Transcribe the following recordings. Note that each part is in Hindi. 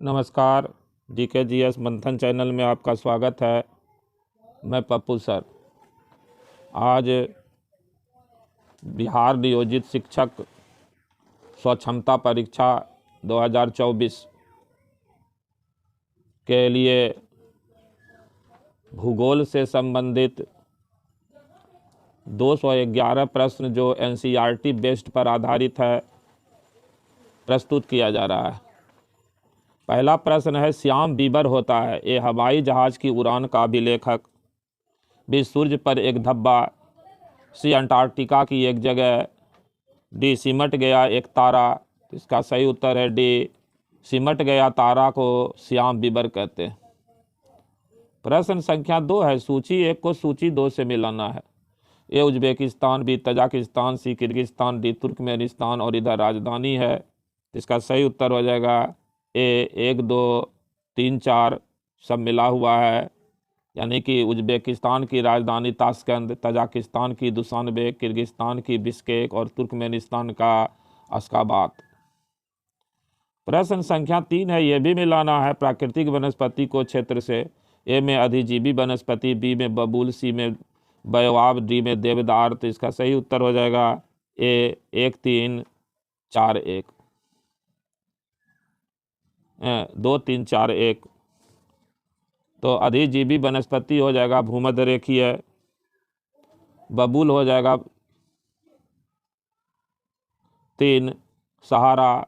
नमस्कार। DKGS मंथन चैनल में आपका स्वागत है। मैं पप्पू सर। आज बिहार नियोजित शिक्षक स्वक्षमता परीक्षा 2024 के लिए भूगोल से संबंधित 211 प्रश्न जो NCERT बेस्ड पर आधारित है प्रस्तुत किया जा रहा है। पहला प्रश्न है, श्याम बीबर होता है। ए हवाई जहाज़ की उड़ान का अभिलेखक। बी सूर्य पर एक धब्बा। सी अंटार्कटिका की एक जगह। डी सिमट गया एक तारा। इसका सही उत्तर है डी, सिमट गया तारा को श्याम बीबर कहते हैं। प्रश्न संख्या 2 है, सूची 1 को सूची 2 से मिलाना है। ए उज्बेकिस्तान, बी तजाकिस्तान, सी किर्गिस्तान, डी तुर्कमेनिस्तान और इधर राजधानी है। इसका सही उत्तर हो जाएगा ए 1, 2, 3, 4 सब मिला हुआ है, यानी कि उज्बेकिस्तान की राजधानी ताशकंद, तजाकिस्तान की दुशानबे, किर्गिस्तान की बिश्केक और तुर्कमेनिस्तान का अश्गाबाद। प्रश्न संख्या 3 है, यह भी मिलाना है प्राकृतिक वनस्पति को क्षेत्र से। ए में अधिजीवी वनस्पति, बी में बबूल, सी में बयोआब, डी में देवदार। तो इसका सही उत्तर हो जाएगा ए 1, 3, 4, 1, 2, 3, 4, 1। तो अधिजीवी वनस्पति हो जाएगा भूमध्य रेखीय, बबूल हो जाएगा 3 सहारा,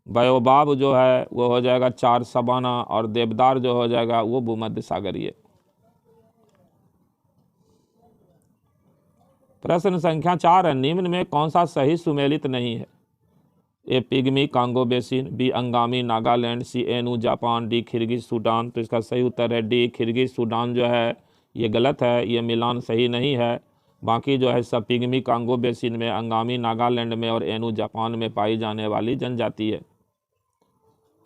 बयोबाब जो है वो हो जाएगा 4 सवाना और देवदार जो हो जाएगा वो भूमध्य सागरीय। प्रश्न संख्या 4 है, निम्न में कौन सा सही सुमेलित नहीं है। A pygmy Congo basin, B Angami Nagaland, C Ainu Japan, D Kirghiz Sudan. तो इसका सही उत्तर है डी, किर्गिज सूडान जो है ये गलत है, ये मिलान सही नहीं है। बाकी जो है सब पिग्मी कांगो बेसिन में, अंगामी नागालैंड में और एनू जापान में पाई जाने वाली जनजाति है।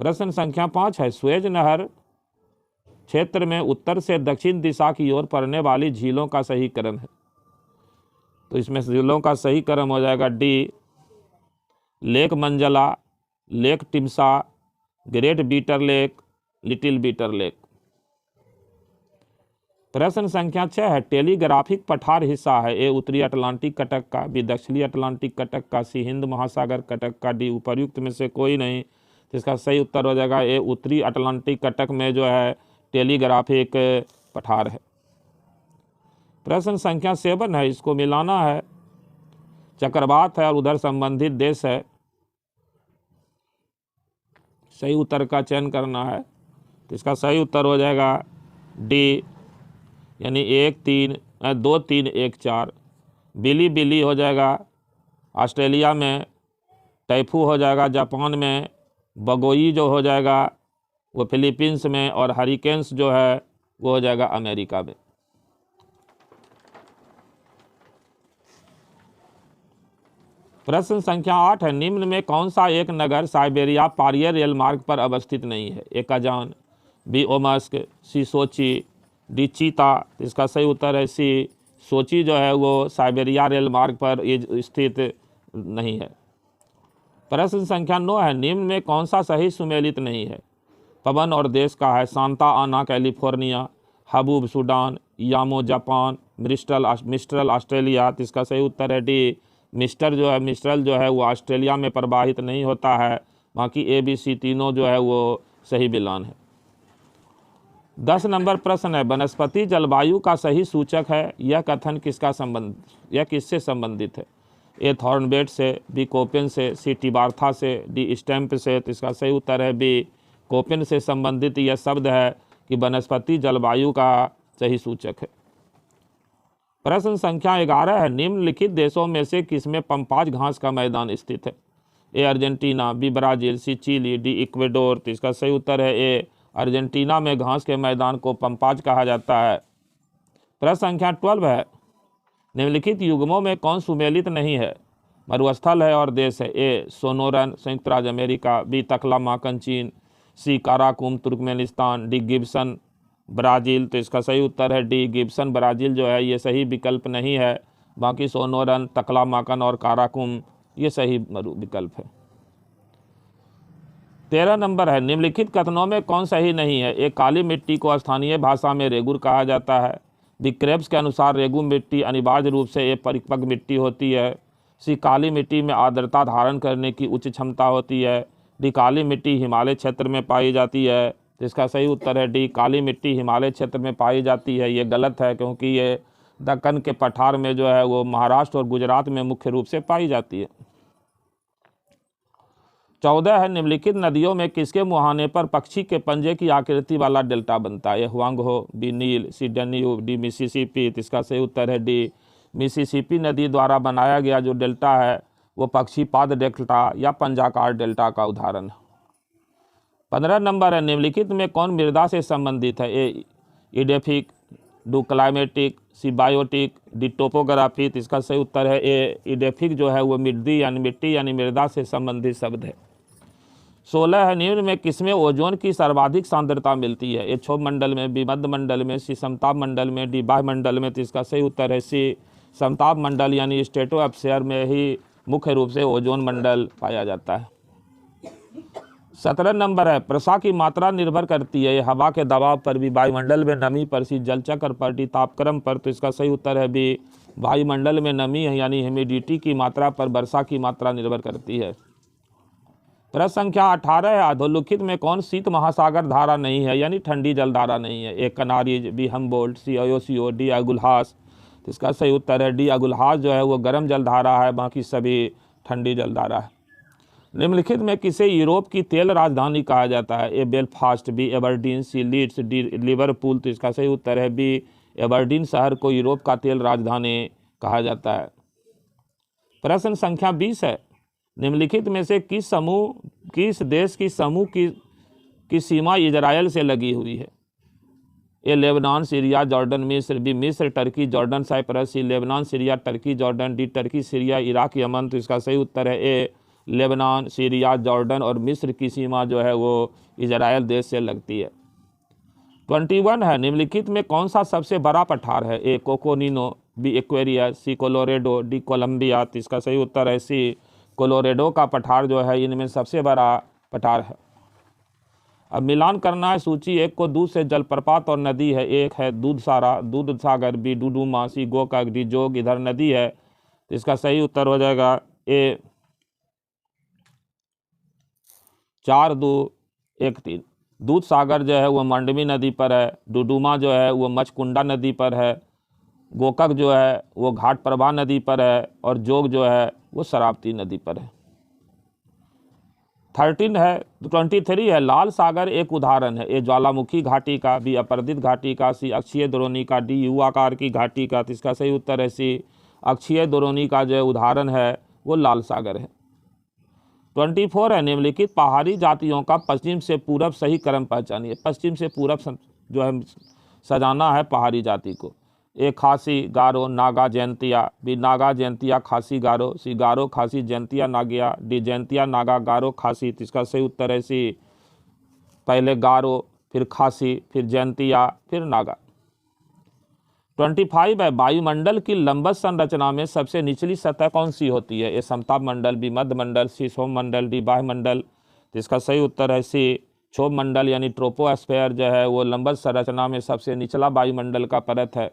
प्रश्न संख्या 5 है, स्वेज नहर क्षेत्र में उत्तर से दक्षिण दिशा की ओर पड़ने वाली झीलों का सही क्रम है। तो इसमें झीलों का सही क्रम हो जाएगा D, lake Manzala, lake Timsah, great bitter lake, little bitter lake. प्रश्न संख्या 6 है, टेलीग्राफिक पठार हिस्सा है। ए उत्तरी अटलांटिक कटक का, बी दक्षिणी अटलांटिक कटक का, सी हिंद महासागर कटक का, डी उपर्युक्त में से कोई नहीं। तो इसका सही उत्तर हो जाएगा ए उत्तरी अटलांटिक कटक में जो है टेलीग्राफिक पठार है। प्रश्न संख्या 7 है, इसको मिलाना है, चक्रवात है और उधर संबंधित देश है। सही उत्तर का चयन करना है। तो इसका सही उत्तर हो जाएगा डी, यानी 2, 3, 1, 4। बिली बिली हो जाएगा ऑस्ट्रेलिया में, टाइफू हो जाएगा जापान में, बगोई जो हो जाएगा वो फिलीपींस में और हरिकेन्स जो है वो हो जाएगा अमेरिका में। प्रश्न संख्या 8 है, निम्न में कौन सा एक नगर साइबेरिया पारियर रेल मार्ग पर अवस्थित नहीं है। ए कजान, बी ओमस्क, सी सोची, डी चीता। इसका सही उत्तर है सी, सोची जो है वो साइबेरिया रेल मार्ग पर ये स्थित नहीं है। प्रश्न संख्या 9 है, निम्न में कौन सा सही सुमेलित नहीं है। पवन और देश का है, Santa Ana California, haboob Sudan, Yamo Japan, mistral Australia. तो इसका सही उत्तर है डी, मिस्ट्रल जो है वो ऑस्ट्रेलिया में प्रवाहित नहीं होता है। बाकी ए बी सी तीनों जो है वो सही बिलान है। 10 नंबर प्रश्न है, वनस्पति जलवायु का सही सूचक है। यह कथन किससे संबंधित है। ए थॉर्नबेट से, बी कोपेन से, सी टिबार्था से, डी स्टैम्प से। तो इसका सही उत्तर है बी, कोपेन से संबंधित यह शब्द है कि वनस्पति जलवायु का सही सूचक है। प्रश्न संख्या 11 है, निम्नलिखित देशों में से किसमें पम्पाज घास का मैदान स्थित है। ए अर्जेंटीना, बी ब्राजील, सी चिली, डी इक्वेडोर। तो इसका सही उत्तर है ए, अर्जेंटीना में घास के मैदान को पम्पाज कहा जाता है। प्रश्न संख्या 12 है, निम्नलिखित युग्मों में कौन सुमेलित नहीं है। मरुस्थल है और देश है। ए सोनोरन संयुक्त राज्य America, B Taklamakan China, C Karakum Turkmenistan, D Gibson Brazil. तो इसका सही उत्तर है डी, गिब्सन ब्राज़ील जो है ये सही विकल्प नहीं है। बाकी सोनोरन, तकलामाकन और काराकुम ये सही विकल्प है। 13 नंबर है, निम्नलिखित कथनों में कौन सही नहीं है? एक, काली मिट्टी को स्थानीय भाषा में रेगुर कहा जाता है। बी, क्रेब्स के अनुसार रेगू मिट्टी अनिवार्य रूप से एक परिपक्व मिट्टी होती है। सी, काली मिट्टी में आर्द्रता धारण करने की उच्च क्षमता होती है। डी, काली मिट्टी हिमालय क्षेत्र में पाई जाती है। तो इसका सही उत्तर है डी, काली मिट्टी हिमालय क्षेत्र में पाई जाती है। ये गलत है, क्योंकि ये दक्कन के पठार में जो है वो महाराष्ट्र और गुजरात में मुख्य रूप से पाई जाती है। 14 है, निम्नलिखित नदियों में किसके मुहाने पर पक्षी के पंजे की आकृति वाला डेल्टा बनता है? ए, हुआंग हो, बी, नील, सी, डैन्यूब, डी, मिसिसिपी। तो इसका सही उत्तर है डी, मिसिसिपी नदी द्वारा बनाया गया जो डेल्टा है वो पक्षी पाद डेल्टा या पंजाकार डेल्टा का उदाहरण है। 15 नंबर है, निम्नलिखित में कौन मृदा से संबंधित है? ए, इडेफिक, डू, climatic, C, biotic, D, topography. तो इसका सही उत्तर है ए, इडेफिक जो है वो मिट्टी यानी मृदा से संबंधित शब्द है। 16 है, निम्न में किसमें ओजोन की सर्वाधिक सांद्रता मिलती है? ए, क्षोभ मंडल में, बी, मध्य मंडल में, सी, समताप मंडल में, डी, बाह्य मंडल में। तो इसका सही उत्तर है सी, समताप मंडल यानी स्ट्रेटोस्फीयर में ही मुख्य रूप से ओजोन मंडल पाया जाता है। 17 नंबर है, वर्षा की मात्रा निर्भर करती है हवा के दबाव पर, भी, वायुमंडल में नमी पर, सी, जलचक्र पर, डी, तापक्रम पर। तो इसका सही उत्तर है बी, वायुमंडल में नमी यानी ह्यूमिडिटी की मात्रा पर वर्षा की मात्रा निर्भर करती है। प्रश्न संख्या 18 है, अधोलिखित में कौन शीत महासागर धारा नहीं है यानी ठंडी जलधारा नहीं है? ए, कनारीज, बी, हमबोल्ट, सी, अयोसियो, डी, अगुल्हास। तो इसका सही उत्तर है डी, अगुल्हास जो है वो गर्म जलधारा है, बाकी सभी ठंडी जलधारा है। निम्नलिखित में किसे यूरोप की तेल राजधानी कहा जाता है? ए, बेलफास्ट, बी, एबरडीन, सी, लीड्स, डी, लिवरपूल। तो इसका सही उत्तर है बी, एबरडीन शहर को यूरोप का तेल राजधानी कहा जाता है। प्रश्न संख्या 20 है, निम्नलिखित में से किस देश की समूह की सीमा इजराइल से लगी हुई है? ए, लेबनान, सीरिया, जॉर्डन, मिस्र, बी, मिस्र, Turkey, Jordan, Cyprus, C, Lebanon, Syria, Turkey, Jordan, D, Turkey, Syria, Iraq, Yemen. तो इसका सही उत्तर है ए, लेबनान, सीरिया, जॉर्डन और मिस्र की सीमा जो है वो इजराइल देश से लगती है। 21 है, निम्नलिखित में कौन सा सबसे बड़ा पठार है? ए, कोकोनिनो, बी, एक्वेरियस, सी, कोलोरेडो, डी, कोलंबिया। तो इसका सही उत्तर है सी, कोलोरेडो का पठार जो है इनमें सबसे बड़ा पठार है। अब मिलान करना है सूची। एक को दूध से जलप्रपात और नदी है। एक है दूध सागर, बी, डुडुमा, सी, गोकाक, डी, जोग। इधर नदी है, तो इसका सही उत्तर हो जाएगा ए, 4, 2, 1, 3। दूध सागर जो है वो मांडवी नदी पर है, डुडुमा जो है वो मचकुंडा नदी पर है, गोकाक जो है वो घाट प्रभा नदी पर है और जोग जो है वो शरावती नदी पर है। 23 है, लाल सागर एक उदाहरण है। ए, ज्वालामुखी घाटी का, बी, अपरदित घाटी का, सी, अक्षीय द्रोणी का, डी, यू आकार की घाटी का। तो इसका सही उत्तर है सी, अक्षीय द्रोणी का जो उदाहरण है वो लाल सागर है। 24 है, निम्नलिखित पहाड़ी जातियों का पश्चिम से पूरब सही क्रम पहचानिए। पश्चिम से पूरब जो है सजाना है पहाड़ी जाति को। ए, खासी, गारो, नागा, जैंतिया, बी, नागा, जैंतिया, खासी, गारो, सी, गारो, खासी, जैंतिया, नागिया, डी, जैंतिया, नागा, गारो, खासी। तो इसका सही उत्तर है सी, पहले गारो, फिर खासी, फिर जैंतिया, फिर नागा। 25 है, वायुमंडल की लंबवत संरचना में सबसे निचली सतह कौन सी होती है? ए, समताप मंडल, बी, मध्य मंडल, सी, क्षोभ मंडल, डी, बाह्य मंडल। तो इसका सही उत्तर है सी, क्षोभ मंडल यानी ट्रोपोस्फेयर जो है वो लंबवत संरचना में सबसे निचला वायुमंडल का परत है।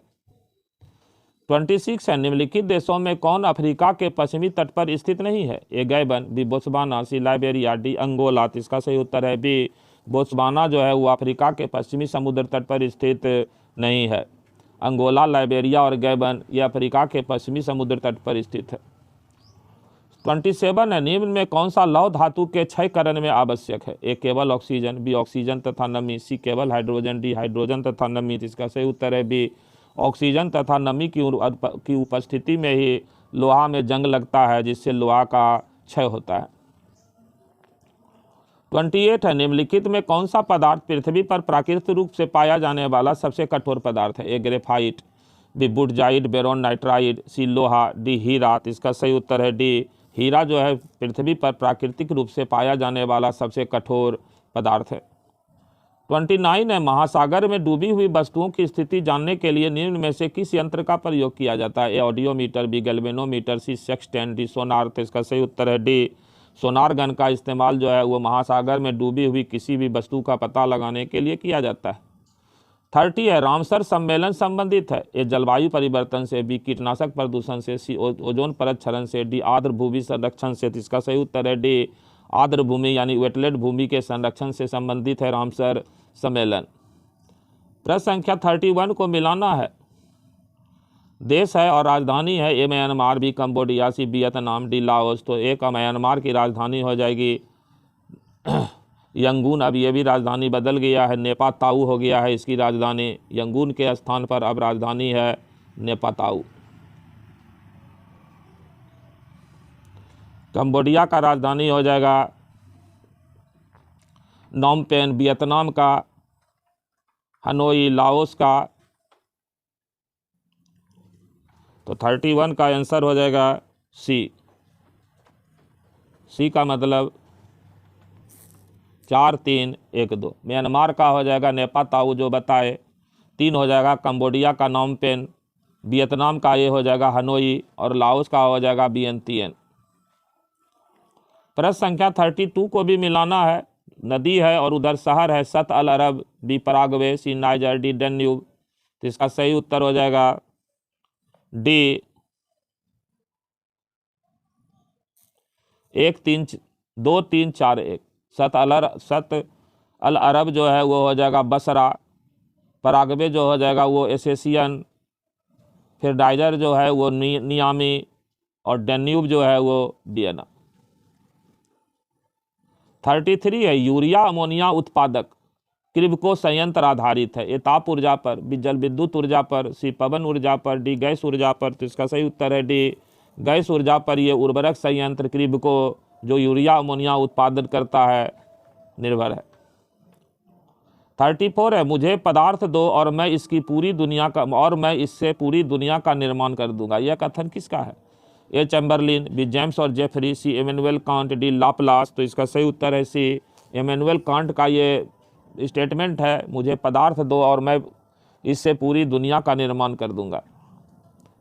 26 है, निम्नलिखित देशों में कौन अफ्रीका के पश्चिमी तट पर स्थित नहीं है? ए, गैबन, बी, बोत्सवाना, सी, लाइबेरिया, डी, अंगोला। तो इसका सही उत्तर है बी, बोत्सवाना जो है वो अफ्रीका के पश्चिमी समुद्र तट पर स्थित नहीं है। अंगोला, लाइबेरिया और गैबन ये अफ्रीका के पश्चिमी समुद्र तट पर स्थित है। 27 है, निम्न में कौन सा लौह धातु के क्षयकरण में आवश्यक है? ए, केवल ऑक्सीजन, बी, ऑक्सीजन तथा नमी, सी, केवल हाइड्रोजन, डी, हाइड्रोजन तथा नमी। तो इसका सही उत्तर है बी, ऑक्सीजन तथा नमी की उपस्थिति में ही लोहा में जंग लगता है जिससे लोहा का क्षय होता है। 28 है, निम्नलिखित में कौन सा पदार्थ पृथ्वी पर प्राकृतिक रूप से पाया जाने वाला सबसे कठोर पदार्थ है? ए, ग्रेफाइट, बी, बुटजाइट, बेरोन नाइट्राइड, सी, लोहा, डी, हीरा। तो इसका सही उत्तर है डी, हीरा जो है पृथ्वी पर प्राकृतिक रूप से पाया जाने वाला सबसे कठोर पदार्थ है। 29 है, महासागर में डूबी हुई वस्तुओं की स्थिति जानने के लिए निम्न में से किस यंत्र का प्रयोग किया जाता है? ए, ऑडियोमीटर, बी, गैल्वेनोमीटर, सी, सेक्सटेंट, डी, सोनार। तो इसका सही उत्तर है डी, सोनार गन का इस्तेमाल जो है वो महासागर में डूबी हुई किसी भी वस्तु का पता लगाने के लिए किया जाता है। 30 है रामसर सम्मेलन संबंधित है। ए जलवायु परिवर्तन से, बी कीटनाशक प्रदूषण से, सी ओजोन परत क्षरण से, डी आर्द्र भूमि संरक्षण से। तो इसका सही उत्तर है डी आर्द्र भूमि यानी वेटलैंड भूमि के संरक्षण से संबंधित है रामसर सम्मेलन। प्रश्न संख्या 31 को मिलाना है। देश है और राजधानी है A Myanmar, B Cambodia, C Vietnam, D Laos. तो एक म्यांमार की राजधानी हो जाएगी यंगून, अब ये भी राजधानी बदल गया है, नेपाताऊ हो गया है इसकी राजधानी। यंगून के स्थान पर अब राजधानी है नेपाताऊ। कंबोडिया का राजधानी हो जाएगा नॉम पेन, वियतनाम का हनोई, लाओस का। तो 31 का आंसर हो जाएगा सी। सी का मतलब 4 3 1 2। म्यांमार का हो जाएगा नेपाताऊ जो बताए। 3 हो जाएगा कंबोडिया का नॉम पेन, वियतनाम का ये हो जाएगा हनोई और लाओस का हो जाएगा वियंतियन। प्रश्न संख्या 32 को भी मिलाना है। नदी है और उधर शहर है सत अल अरब, बी पराग्वे, सी नाइजर, डी डेन्यूब। तो इसका सही उत्तर हो जाएगा डी 1 3 2 3 4 1। सत अल अरब जो है वो हो जाएगा बसरा, पराग्वे जो हो जाएगा वो एसेसियन, फिर नाइजर जो है वो नियामी और डेन्यूब जो है वो डियना। 33 है यूरिया अमोनिया उत्पादक क्रिबको संयंत्र आधारित है। ए ताप ऊर्जा पर, बी जल विद्युत ऊर्जा पर, सी पवन ऊर्जा पर, डी गैस ऊर्जा पर। तो इसका सही उत्तर है डी गैस ऊर्जा पर ये उर्वरक संयंत्र क्रिबको जो यूरिया अमोनिया उत्पादन करता है निर्भर है। 34 है मुझे पदार्थ दो और मैं इससे पूरी दुनिया का निर्माण कर दूंगा। यह कथन किसका है? ए चैम्बरलिन, बी जेम्स और जेफरी, सी इमैनुअल कांट, डी लाप्लास। तो इसका सही उत्तर है सी इमैनुअल कांट का ये स्टेटमेंट है, मुझे पदार्थ दो और मैं इससे पूरी दुनिया का निर्माण कर दूंगा।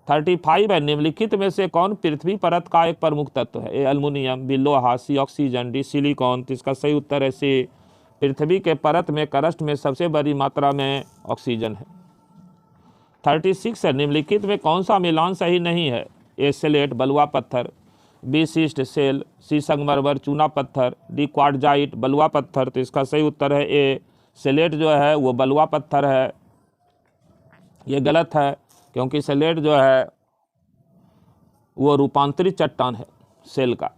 35 है निम्नलिखित में से कौन पृथ्वी परत का एक प्रमुख तत्व है? ए एल्युमिनियम, बी लोहा, सी ऑक्सीजन, डी सिलिकॉन। तो इसका सही उत्तर है सी पृथ्वी के परत में क्रस्ट में सबसे बड़ी मात्रा में ऑक्सीजन है। 36 है निम्नलिखित में कौन सा मिलान सही नहीं है? ए सेलेट बलुआ पत्थर, बी सिस्ट सेल, सी संगमरमर चूना पत्थर, डी क्वार्टजाइट बलुआ पत्थर। तो इसका सही उत्तर है ए सेलेट जो है वो बलुआ पत्थर है। ये गलत है क्योंकि सेलेट जो है वो रूपांतरित चट्टान है सेल का।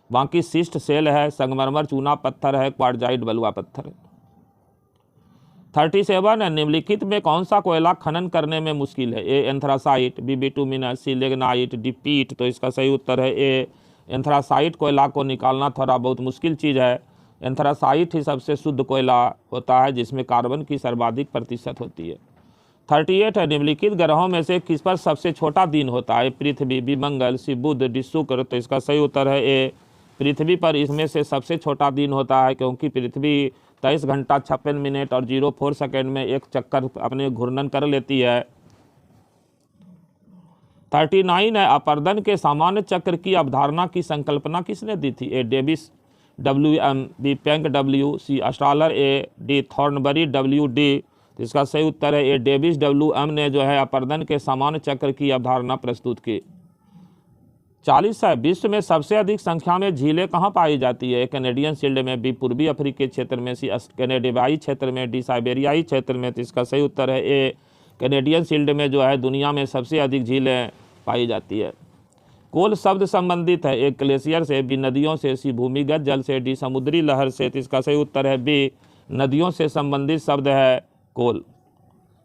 बाकी सिस्ट सेल है, संगमरमर चूना पत्थर है, क्वार्टजाइट बलुआ पत्थर है। 37 है निम्नलिखित में कौन सा कोयला खनन करने में मुश्किल है? ए एंथ्रासाइट, बी बिटुमिनस, सी लिग्नाइट, डी पीट। तो इसका सही उत्तर है ए एंथ्रासाइट कोयला को निकालना थोड़ा बहुत मुश्किल चीज़ है। एंथ्रासाइट ही सबसे शुद्ध कोयला होता है जिसमें कार्बन की सर्वाधिक प्रतिशत होती है। 38 है निम्नलिखित ग्रहों में से किस पर सबसे छोटा दिन होता है? पृथ्वी, बी मंगल, सी बुध, डी शुक्र। तो इसका सही उत्तर है ए पृथ्वी पर इसमें से सबसे छोटा दिन होता है क्योंकि पृथ्वी 23 घंटा 56 मिनट और 04 सेकेंड में एक चक्कर अपने घूर्णन कर लेती है। 39 है अपर्दन के सामान्य चक्र की अवधारणा की संकल्पना किसने दी थी? A Davis WM, B Penck W, C Strahler A, D Thornbury W, D. तो इसका सही उत्तर है ए डेविस WM ने जो है अपर्दन के सामान्य चक्र की अवधारणा प्रस्तुत की। 40 है विश्व में सबसे अधिक संख्या में झीलें कहाँ पाई जाती है? कैनेडियन शील्ड में, बी पूर्वी अफ्रीकी क्षेत्र में, सी कैनेडियाई क्षेत्र में, डी साइबेरियाई क्षेत्र में। तो इसका सही उत्तर है ए कैनेडियन शील्ड में जो है दुनिया में सबसे अधिक झीलें पाई जाती है। कोल शब्द संबंधित है ए ग्लेशियर से, बी नदियों से, सी भूमिगत जल से, डी समुद्री लहर से। तो इसका सही उत्तर है बी नदियों से संबंधित शब्द है कोल।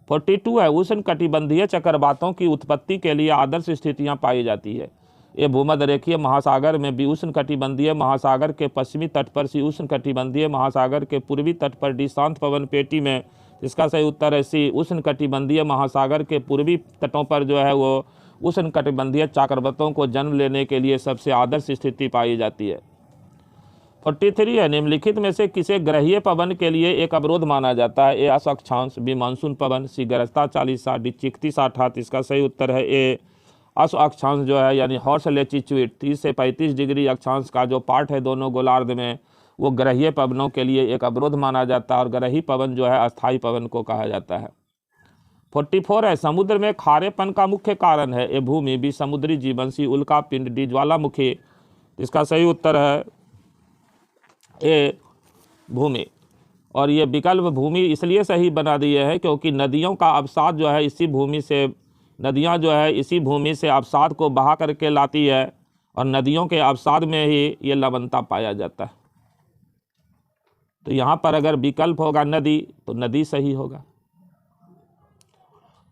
42 है उष्ण कटिबंधीय चक्रवातों की उत्पत्ति के लिए आदर्श स्थितियाँ पाई जाती है। ये भूमध्यरेखीय महासागर में, बी उष्ण कटिबंधीय महासागर के पश्चिमी तट पर, सी उष्ण कटिबंधीय महासागर के पूर्वी तट पर, डी शांत पवन पेटी में। इसका सही उत्तर है सी उष्ण कटिबंधीय महासागर के पूर्वी तटों पर जो है वो उष्ण कटिबंधीय चक्रवातों को जन्म लेने के लिए सबसे आदर्श स्थिति पाई जाती है। 43 है निम्नलिखित में से किसे ग्रहीय पवन के लिए एक अवरोध माना जाता है? ए अक्षांश, बी मानसून पवन, सी गरजता चालीसा, डी चिकती साठा। इसका सही उत्तर है ए अश्व अक्षांश जो है यानी हॉर्स लैटिट्यूड 30 से 35 डिग्री अक्षांश का जो पार्ट है दोनों गोलार्ध में, वो ग्रहीय पवनों के लिए एक अवरोध माना जाता है और ग्रही पवन जो है अस्थायी पवन को कहा जाता है। 44 है, समुद्र में खारेपन का मुख्य कारण है ए भूमि, बी समुद्री जीवन, सी उल्का पिंड, डी ज्वालामुखी। इसका सही उत्तर है ए भूमि। और ये विकल्प भूमि इसलिए सही बना दिए है क्योंकि नदियों का अवसाद जो है इसी भूमि से, नदियां जो है इसी भूमि से अवसाद को बहा करके लाती है और नदियों के अवसाद में ही ये लवणता पाया जाता है। तो यहाँ पर अगर विकल्प होगा नदी तो नदी सही होगा।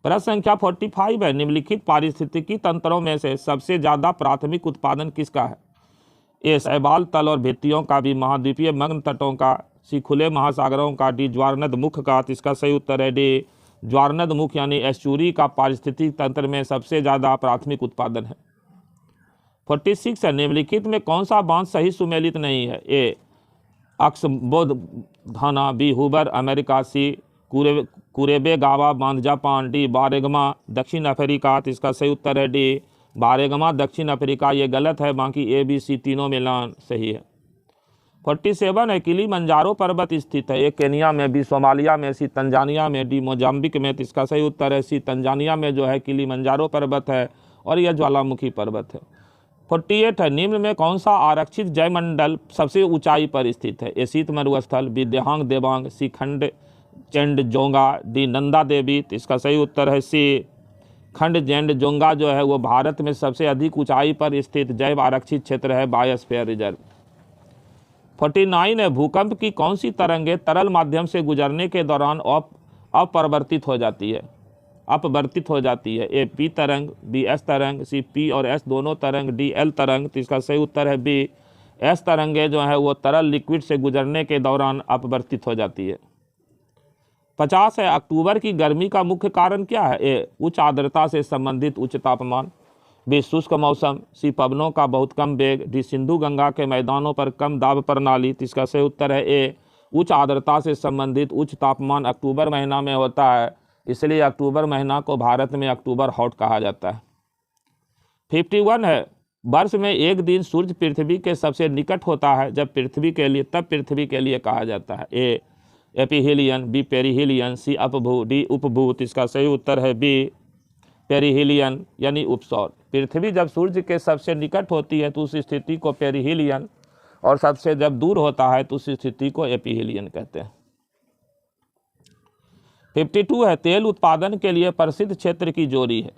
प्रश्न संख्या 45 है, निम्नलिखित पारिस्थितिकी तंत्रों में से सबसे ज़्यादा प्राथमिक उत्पादन किसका है? ए शैवाल तल और भित्तियों का, बी महाद्वीपीय मग्न तटों का, सी खुले महासागरों का, डी ज्वारनद मुख का। इसका सही उत्तर है डी ज्वारनद मुख यानी एस्चुरी का पारिस्थितिक तंत्र में सबसे ज़्यादा प्राथमिक उत्पादन है। 46 है, निम्नलिखित में कौन सा बांध सही सुमेलित नहीं है? ए अक्सबोधाना, बी हुबर अमेरिका, सी कुरेबेगावा बांध जापान, डी बारेगमा दक्षिण अफ्रीका। इसका सही उत्तर है डी बारेगमा दक्षिण अफ्रीका। ये गलत है, बाकी ए बी सी तीनों मिलान सही है। 47 है, किलिमंजारो पर्वत स्थित है? ए केनिया में, बी सोमालिया में, सी तंजानिया में, डी मोजाम्बिक में। तो इसका सही उत्तर है सी तंजानिया में जो है किलिमंजारो पर्वत है और यह ज्वालामुखी पर्वत है। 48 है, निम्न में कौन सा आरक्षित जयमंडल सबसे ऊंचाई पर स्थित है? ए शीत मरुस्थल, बी देहांग देवांग, सी खंड चेंड जोंगा, डी नंदा देवी। तो इसका सही उत्तर है सी खंड जेंड जोंगा जो है वो भारत में सबसे अधिक ऊंचाई पर स्थित जैव आरक्षित क्षेत्र है, बायोस्फीयर रिजर्व। 49 है, भूकंप की कौन सी तरंगें तरल माध्यम से गुजरने के दौरान अपरिवर्तित हो जाती है, अपवर्तित हो जाती है? ए पी तरंग, बी एस तरंग, सी पी और एस दोनों तरंग, डी एल तरंग। तो इसका सही उत्तर है बी एस तरंगें जो है वो तरल लिक्विड से गुजरने के दौरान अपवर्तित हो जाती है। 50 है, अक्टूबर की गर्मी का मुख्य कारण क्या है? ए उच्च आर्द्रता से संबंधित उच्च तापमान, बी शुष्क मौसम, सी पवनों का बहुत कम वेग, डी सिंधु गंगा के मैदानों पर कम दाब प्रणाली। तो इसका सही उत्तर है ए उच्च आर्द्रता से संबंधित उच्च तापमान अक्टूबर महीना में होता है, इसलिए अक्टूबर महीना को भारत में अक्टूबर हॉट कहा जाता है। 51 है, वर्ष में एक दिन सूर्य पृथ्वी के सबसे निकट होता है जब पृथ्वी के लिए कहा जाता है? ए एपीहिलियन, बी पेरिहिलियन, सी अपभू, डी उपभू। तो इसका सही उत्तर है बी पेरिहिलियन यानी उपसौर। पृथ्वी जब सूर्य के सबसे निकट होती है तो उस स्थिति को पेरिहिलियन और सबसे जब दूर होता है तो उस स्थिति को एपीहिलियन कहते हैं। 52 है, तेल उत्पादन के लिए प्रसिद्ध क्षेत्र की जोड़ी है?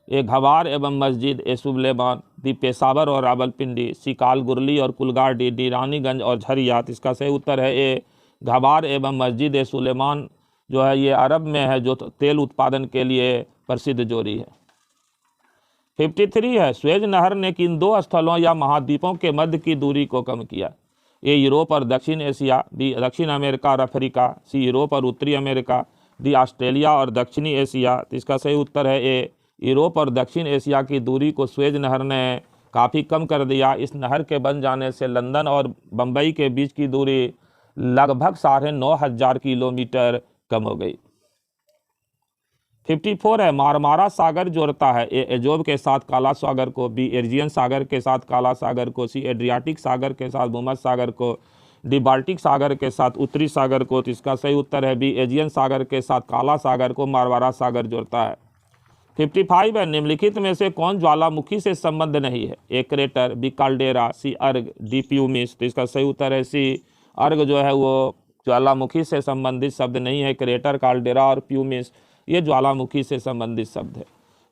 ए घवार एवं मस्जिद, ए सुलेमान, दी पेशावर और रावलपिंडी, सी कालगुरली और कुलगाड़ी, डी रानीगंज और झरिया। इसका सही उत्तर है ए घवार एवं मस्जिद ए सुलेमान जो है ये अरब में है जो तेल उत्पादन के लिए प्रसिद्ध जोड़ी है। 53 है, स्वेज नहर ने किन दो स्थलों या महाद्वीपों के मध्य की दूरी को कम किया? ए यूरोप और दक्षिण एशिया, बी दक्षिण अमेरिका और अफ्रीका, सी यूरोप और उत्तरी अमेरिका, डी ऑस्ट्रेलिया और दक्षिणी एशिया। तो इसका सही उत्तर है ए यूरोप और दक्षिण एशिया की दूरी को स्वेज नहर ने काफ़ी कम कर दिया। इस नहर के बन जाने से लंदन और बम्बई के बीच की दूरी लगभग 9,500 किलोमीटर कम हो गई। 54 है, मारमारा सागर जोड़ता है? ए एजोब के साथ काला सागर को, बी एर्जियन सागर के साथ काला सागर को, सी एड्रियाटिक सागर के साथ भूमध्य सागर को, डी बाल्टिक सागर के साथ उत्तरी सागर को। तो इसका सही उत्तर है बी एजियन सागर के साथ काला सागर को मारमारा सागर जोड़ता है। 55 है, निम्नलिखित में से कौन ज्वालामुखी से संबंध नहीं है? ए क्रेटर, बी काल्डेरा, सी अर्ग, डी प्यूमिस। तो इसका सही उत्तर है सी अर्ग जो है वो ज्वालामुखी से संबंधित शब्द नहीं है। क्रेटर, काल्डेरा और प्यूमिस ये ज्वालामुखी से संबंधित शब्द है।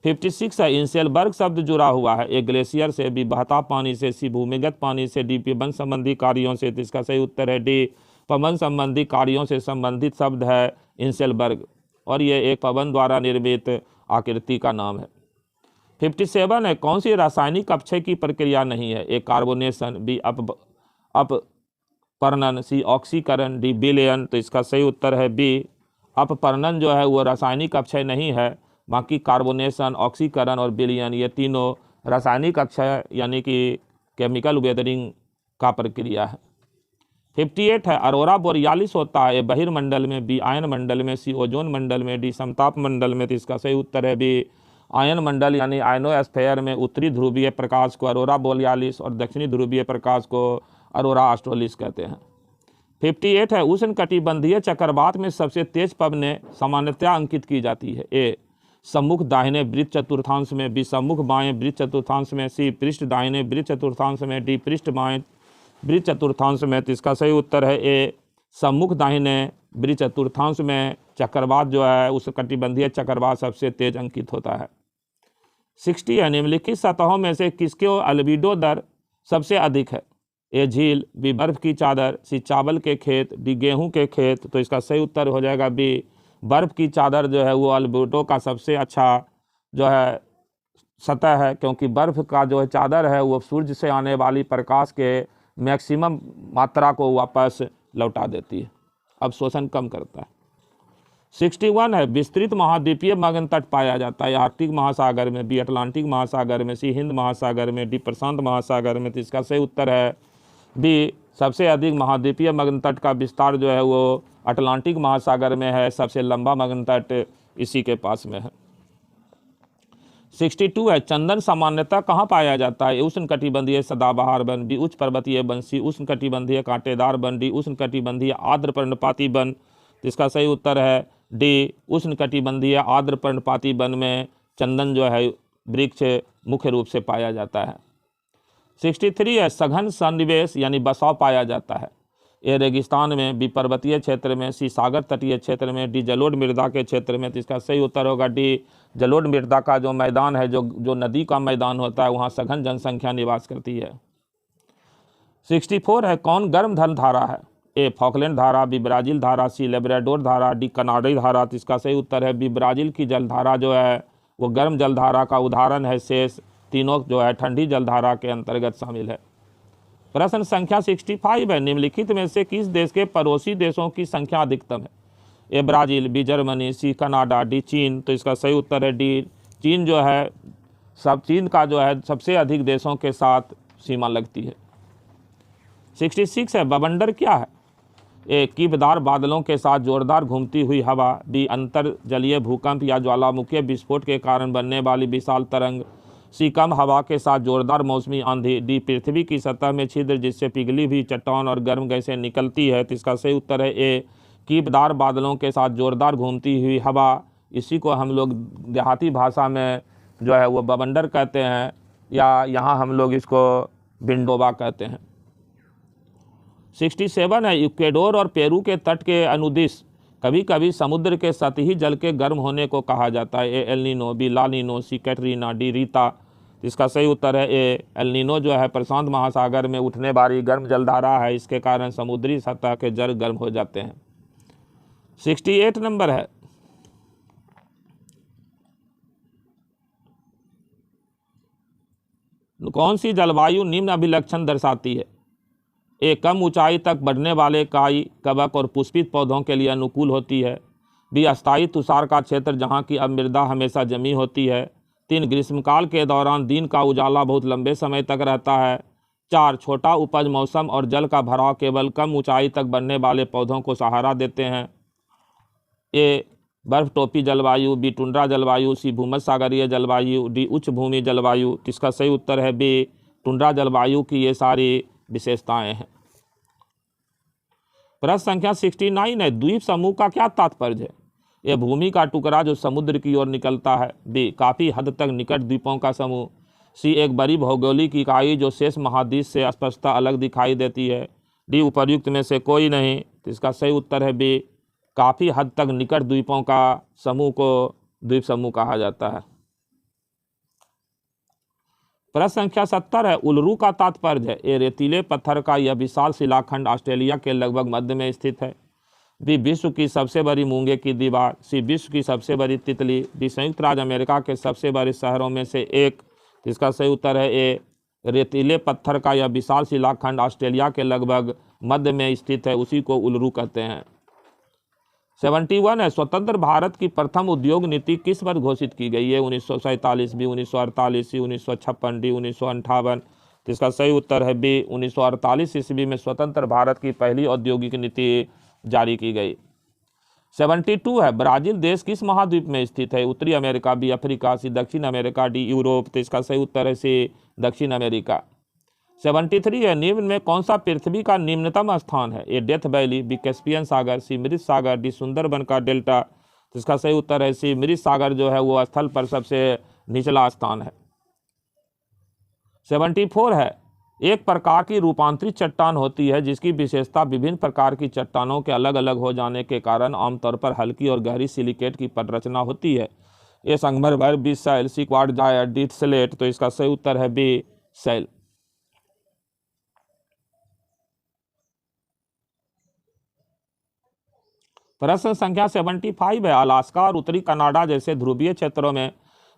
56 है, इंसेलबर्ग शब्द जुड़ा हुआ है? ए ग्लेशियर से, बी बहता पानी से, सी भूमिगत पानी से, डी पवन संबंधी कार्यों से। तो इसका सही उत्तर है डी पवन संबंधी कार्यों से संबंधित शब्द है इंसेलबर्ग और ये एक पवन द्वारा निर्मित आकृति का नाम है। 57 है, कौन सी रासायनिक अपक्षय की प्रक्रिया नहीं है? ए कार्बोनेशन, बी अपपर्णन, सी ऑक्सीकरण, डी विलयन। तो इसका सही उत्तर है बी अपपर्णन जो है वो रासायनिक अपक्षय नहीं है, बाकी कार्बोनेशन, ऑक्सीकरण और विलयन ये तीनों रासायनिक अक्षय यानी कि केमिकल वेदरिंग का प्रक्रिया है। 58 है, अरोरा बोरियालिस होता है? ए बहिर्मंडल में, बी आयन मंडल में, सी ओजोन मंडल में, डी समताप मंडल में। तो इसका सही उत्तर है बी आयन मंडल यानी आयनोस्फीयर में उत्तरी ध्रुवीय प्रकाश को अरोरा बोरियालिस और दक्षिणी ध्रुवीय प्रकाश को अरोरा ऑस्ट्रेलिस कहते हैं। 58 है, उष्णकटिबंधीय चक्रवात में सबसे तेज पवनें सामान्यतया अंकित की जाती है। ए सम्मुख दाहिने वृत्त चतुर्थांश में, बी सम्मुख बाएं वृत्त चतुर्थांश में, सी पृष्ठ दाहिने वृत्त चतुर्थांश में, डी पृष्ठ बाएं वृत्त चतुर्थांश में। तो इसका सही उत्तर है ए सम्मुख दाहिने वृत्त चतुर्थांश में चक्रवात जो है उष्णकटिबंधीय चक्रवात सबसे तेज अंकित होता है। 60 है, निम्नलिखित सतहों में से किसके अल्बिडो दर सबसे अधिक है? ए झील, बी बर्फ की चादर, सी चावल के खेत, डी गेहूं के खेत। तो इसका सही उत्तर हो जाएगा बी बर्फ की चादर जो है वो अल्बिडो का सबसे अच्छा जो है सतह है, क्योंकि बर्फ का जो है चादर है वो सूर्य से आने वाली प्रकाश के मैक्सिमम मात्रा को वापस लौटा देती है, अवशोषण कम करता है। 61 है, विस्तृत महाद्वीपीय मगन तट पाया जाता है। आर्कटिक महासागर में, बी अटलांटिक महासागर में, सी हिंद महासागर में, डी प्रशांत महासागर में। तो इसका सही उत्तर है बी सबसे अधिक महाद्वीपीय मगन तट का विस्तार जो है वो अटलांटिक महासागर में है। सबसे लंबा मगन तट इसी के पास में है। 62 है, चंदन सामान्यतः कहाँ पाया जाता है? उष्णकटिबंधीय सदाबहार वन, बी उच्च पर्वतीय वन, सी उष्णकटिबंधीय कांटेदार वन, डी उष्णकटिबंधीय आर्द्र पर्णपाती वन। इसका सही उत्तर है डी उष्णकटिबंधीय आर्द्र पर्णपाती वन में चंदन जो है वृक्ष मुख्य रूप से पाया जाता है। 63 है, सघन सन्निवेश यानी बसाव पाया जाता है। ए रेगिस्तान में, बी पर्वतीय क्षेत्र में, सी सागर तटीय क्षेत्र में, डी जलोढ़ मृदा के क्षेत्र में। तो इसका सही उत्तर होगा डी जलोढ़ मृदा का जो मैदान है, जो नदी का मैदान होता है, वहाँ सघन जनसंख्या निवास करती है। 64 है, कौन गर्म धारा है? ए फॉकलैंड धारा, बी ब्राज़ील धारा, सी लेब्राडोर धारा, डी कनाडा धारा। तो इसका सही उत्तर है बी ब्राज़ील की जलधारा जो है वो गर्म जलधारा का उदाहरण है। शेष तीनों जो है ठंडी जलधारा के अंतर्गत शामिल है। प्रश्न संख्या 65 है, निम्नलिखित में से किस देश के पड़ोसी देशों की संख्या अधिकतम है? A Brazil, B Germany, C Canada, D चीन। तो इसका सही उत्तर है डी चीन जो है चीन का जो है सबसे अधिक देशों के साथ सीमा लगती है। 66 है, बवंडर क्या है? ए कीबदार बादलों के साथ जोरदार घूमती हुई हवा, बी अंतर जलीय भूकंप या ज्वालामुखीय विस्फोट के कारण बनने वाली विशाल तरंग, सी कम हवा के साथ जोरदार मौसमी आंधी, डी पृथ्वी की सतह में छिद्र जिससे पिघली हुई चट्टान और गर्म गैसें निकलती है। तो इसका सही उत्तर है ए कीबदार बादलों के साथ जोरदार घूमती हुई हवा। इसी को हम लोग देहाती भाषा में जो है वो बवंडर कहते हैं, या यहाँ हम लोग इसको बिंडोबा कहते हैं। 67 है, इक्वेडोर और पेरू के तट के अनुदिश कभी कभी समुद्र के सतही जल के गर्म होने को कहा जाता है। A El Nino, B La Nina, C Katrina, D Rita. इसका सही उत्तर है ए एल नीनो जो है प्रशांत महासागर में उठने वाली गर्म जलधारा है, इसके कारण समुद्री सतह के जल गर्म हो जाते हैं। 68 नंबर है, कौन सी जलवायु निम्न अभिलक्षण दर्शाती है? ए कम ऊंचाई तक बढ़ने वाले काई, कवक और पुष्पित पौधों के लिए अनुकूल होती है। बी अस्थायी तुषार का क्षेत्र जहां की अब मृदा हमेशा जमी होती है। 3 ग्रीष्मकाल के दौरान दिन का उजाला बहुत लंबे समय तक रहता है। 4 छोटा उपज मौसम और जल का भराव केवल कम ऊंचाई तक बढ़ने वाले पौधों को सहारा देते हैं। ए बर्फ टोपी जलवायु, बी टुंड्रा जलवायु, सी भूमध्य सागरीय जलवायु, डी उच्च भूमि जलवायु। इसका सही उत्तर है बी टुंड्रा जलवायु की ये सारी विशेषताएं हैं। प्रश्न संख्या 69 है, द्वीप समूह का क्या तात्पर्य है? यह भूमि का टुकड़ा जो समुद्र की ओर निकलता है, बी काफ़ी हद तक निकट द्वीपों का समूह, सी एक बड़ी भौगोलिक इकाई जो शेष महाद्वीप से स्पष्टता अलग दिखाई देती है, डी उपर्युक्त में से कोई नहीं। तो इसका सही उत्तर है बी काफ़ी हद तक निकट द्वीपों का समूह को द्वीप समूह कहा जाता है। प्रश्न संख्या 70 है, उल्रू का तात्पर्य है? ए रेतीले पत्थर का यह विशाल शिलाखंड ऑस्ट्रेलिया के लगभग मध्य में स्थित है। बी विश्व की सबसे बड़ी मूंगे की दीवार, सी विश्व की सबसे बड़ी तितली, डी संयुक्त राज्य अमेरिका के सबसे बड़े शहरों में से एक। इसका सही उत्तर है ए रेतीले पत्थर का यह विशाल शिलाखंड ऑस्ट्रेलिया के लगभग मध्य में स्थित है, उसी को उल्रू कहते हैं। 71 है, स्वतंत्र भारत की प्रथम उद्योग नीति किस वर्ष घोषित की गई है? 1947, बी 1948, सी 1956, डी 1958। तो इसका सही उत्तर है बी 1948 ईस्वी में स्वतंत्र भारत की पहली औद्योगिक नीति जारी की गई। 72 है, ब्राज़ील देश किस महाद्वीप में स्थित है? उत्तरी अमेरिका, बी अफ्रीका, सी दक्षिण अमेरिका, डी यूरोप। तो इसका सही उत्तर है सी दक्षिण अमेरिका। 73 है, निम्न में कौन सा पृथ्वी का निम्नतम स्थान है? ए डेथ वैली, बी कैस्पियन सागर, सी मृत सागर, डी सुंदरबन का डेल्टा। तो इसका सही उत्तर है सी मृत सागर जो है वो स्थल पर सबसे निचला स्थान है। 74 है, एक प्रकार की रूपांतरित चट्टान होती है जिसकी विशेषता विभिन्न प्रकार की चट्टानों के अलग अलग हो जाने के कारण आमतौर पर हल्की और गहरी सिलिकेट की संरचना होती है। ए संगमरमर, बी सैल, सी क्वार्टजाइट, डी स्लेट। तो इसका सही उत्तर है बी सैल। प्रश्न संख्या 75 है, अलास्का और उत्तरी कनाडा जैसे ध्रुवीय क्षेत्रों में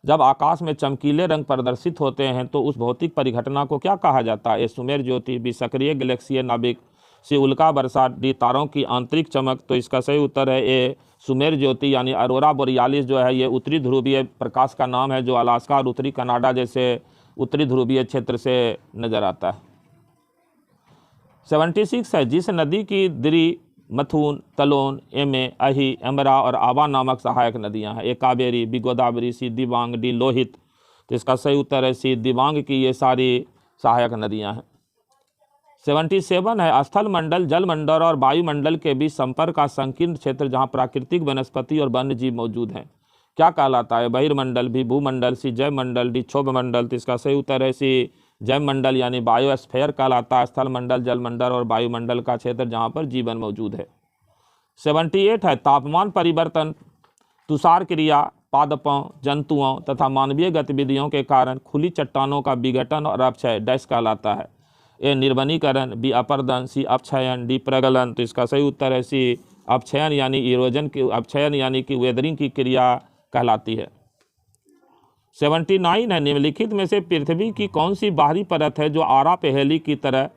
जब आकाश में चमकीले रंग प्रदर्शित होते हैं तो उस भौतिक परिघटना को क्या कहा जाता है? ए सुमेर ज्योति, बी सक्रिय गैलेक्सीय नाभिक, सी उल्का वर्षा, डी तारों की आंतरिक चमक। तो इसका सही उत्तर है ए सुमेर ज्योति यानी अरोरा बोरियालिस जो है ये उत्तरी ध्रुवीय प्रकाश का नाम है जो अलास्का और उत्तरी कनाडा जैसे उत्तरी ध्रुवीय क्षेत्र से नजर आता है। 76 है, जिस नदी की दिरी, मथुन, तलोन, एमे, अही, एमरा और आवा नामक सहायक नदियां हैं? ए कावेरी, बी गोदावरी, सी दिबांग, डी लोहित। तो इसका सही उत्तर है सी दिबांग की ये सारी सहायक नदियां हैं। 77 है, स्थल मंडल, जल मंडल और वायुमंडल के बीच संपर्क का संकीर्ण क्षेत्र जहां प्राकृतिक वनस्पति और वन्य जीव मौजूद हैं क्या कहलाता है? बहिर्मंडल, भी भूमंडल, सी जैव मंडल, डी क्षोभ मंडल। तो इसका सही उत्तर है सी जैव मंडल यानी बायोस्फीयर कहलाता है स्थल मंडल, जल मंडल और वायुमंडल का क्षेत्र जहां पर जीवन मौजूद है। 78 है, तापमान परिवर्तन, तुषार क्रिया, पादपों, जंतुओं तथा मानवीय गतिविधियों के कारण खुली चट्टानों का विघटन और अपक्षय डैश कहलाता है? ए निर्वनीकरण, बी अपरदन, सी अपक्षयन, डी प्रगलन। तो इसका सही उत्तर है सी अपक्षयन यानी इरोजन की अपक्षयन यानी कि वेदरिंग की क्रिया कहलाती है। 79 है, निम्नलिखित में से पृथ्वी की कौन सी बाहरी परत है जो आरा पहेली की तरह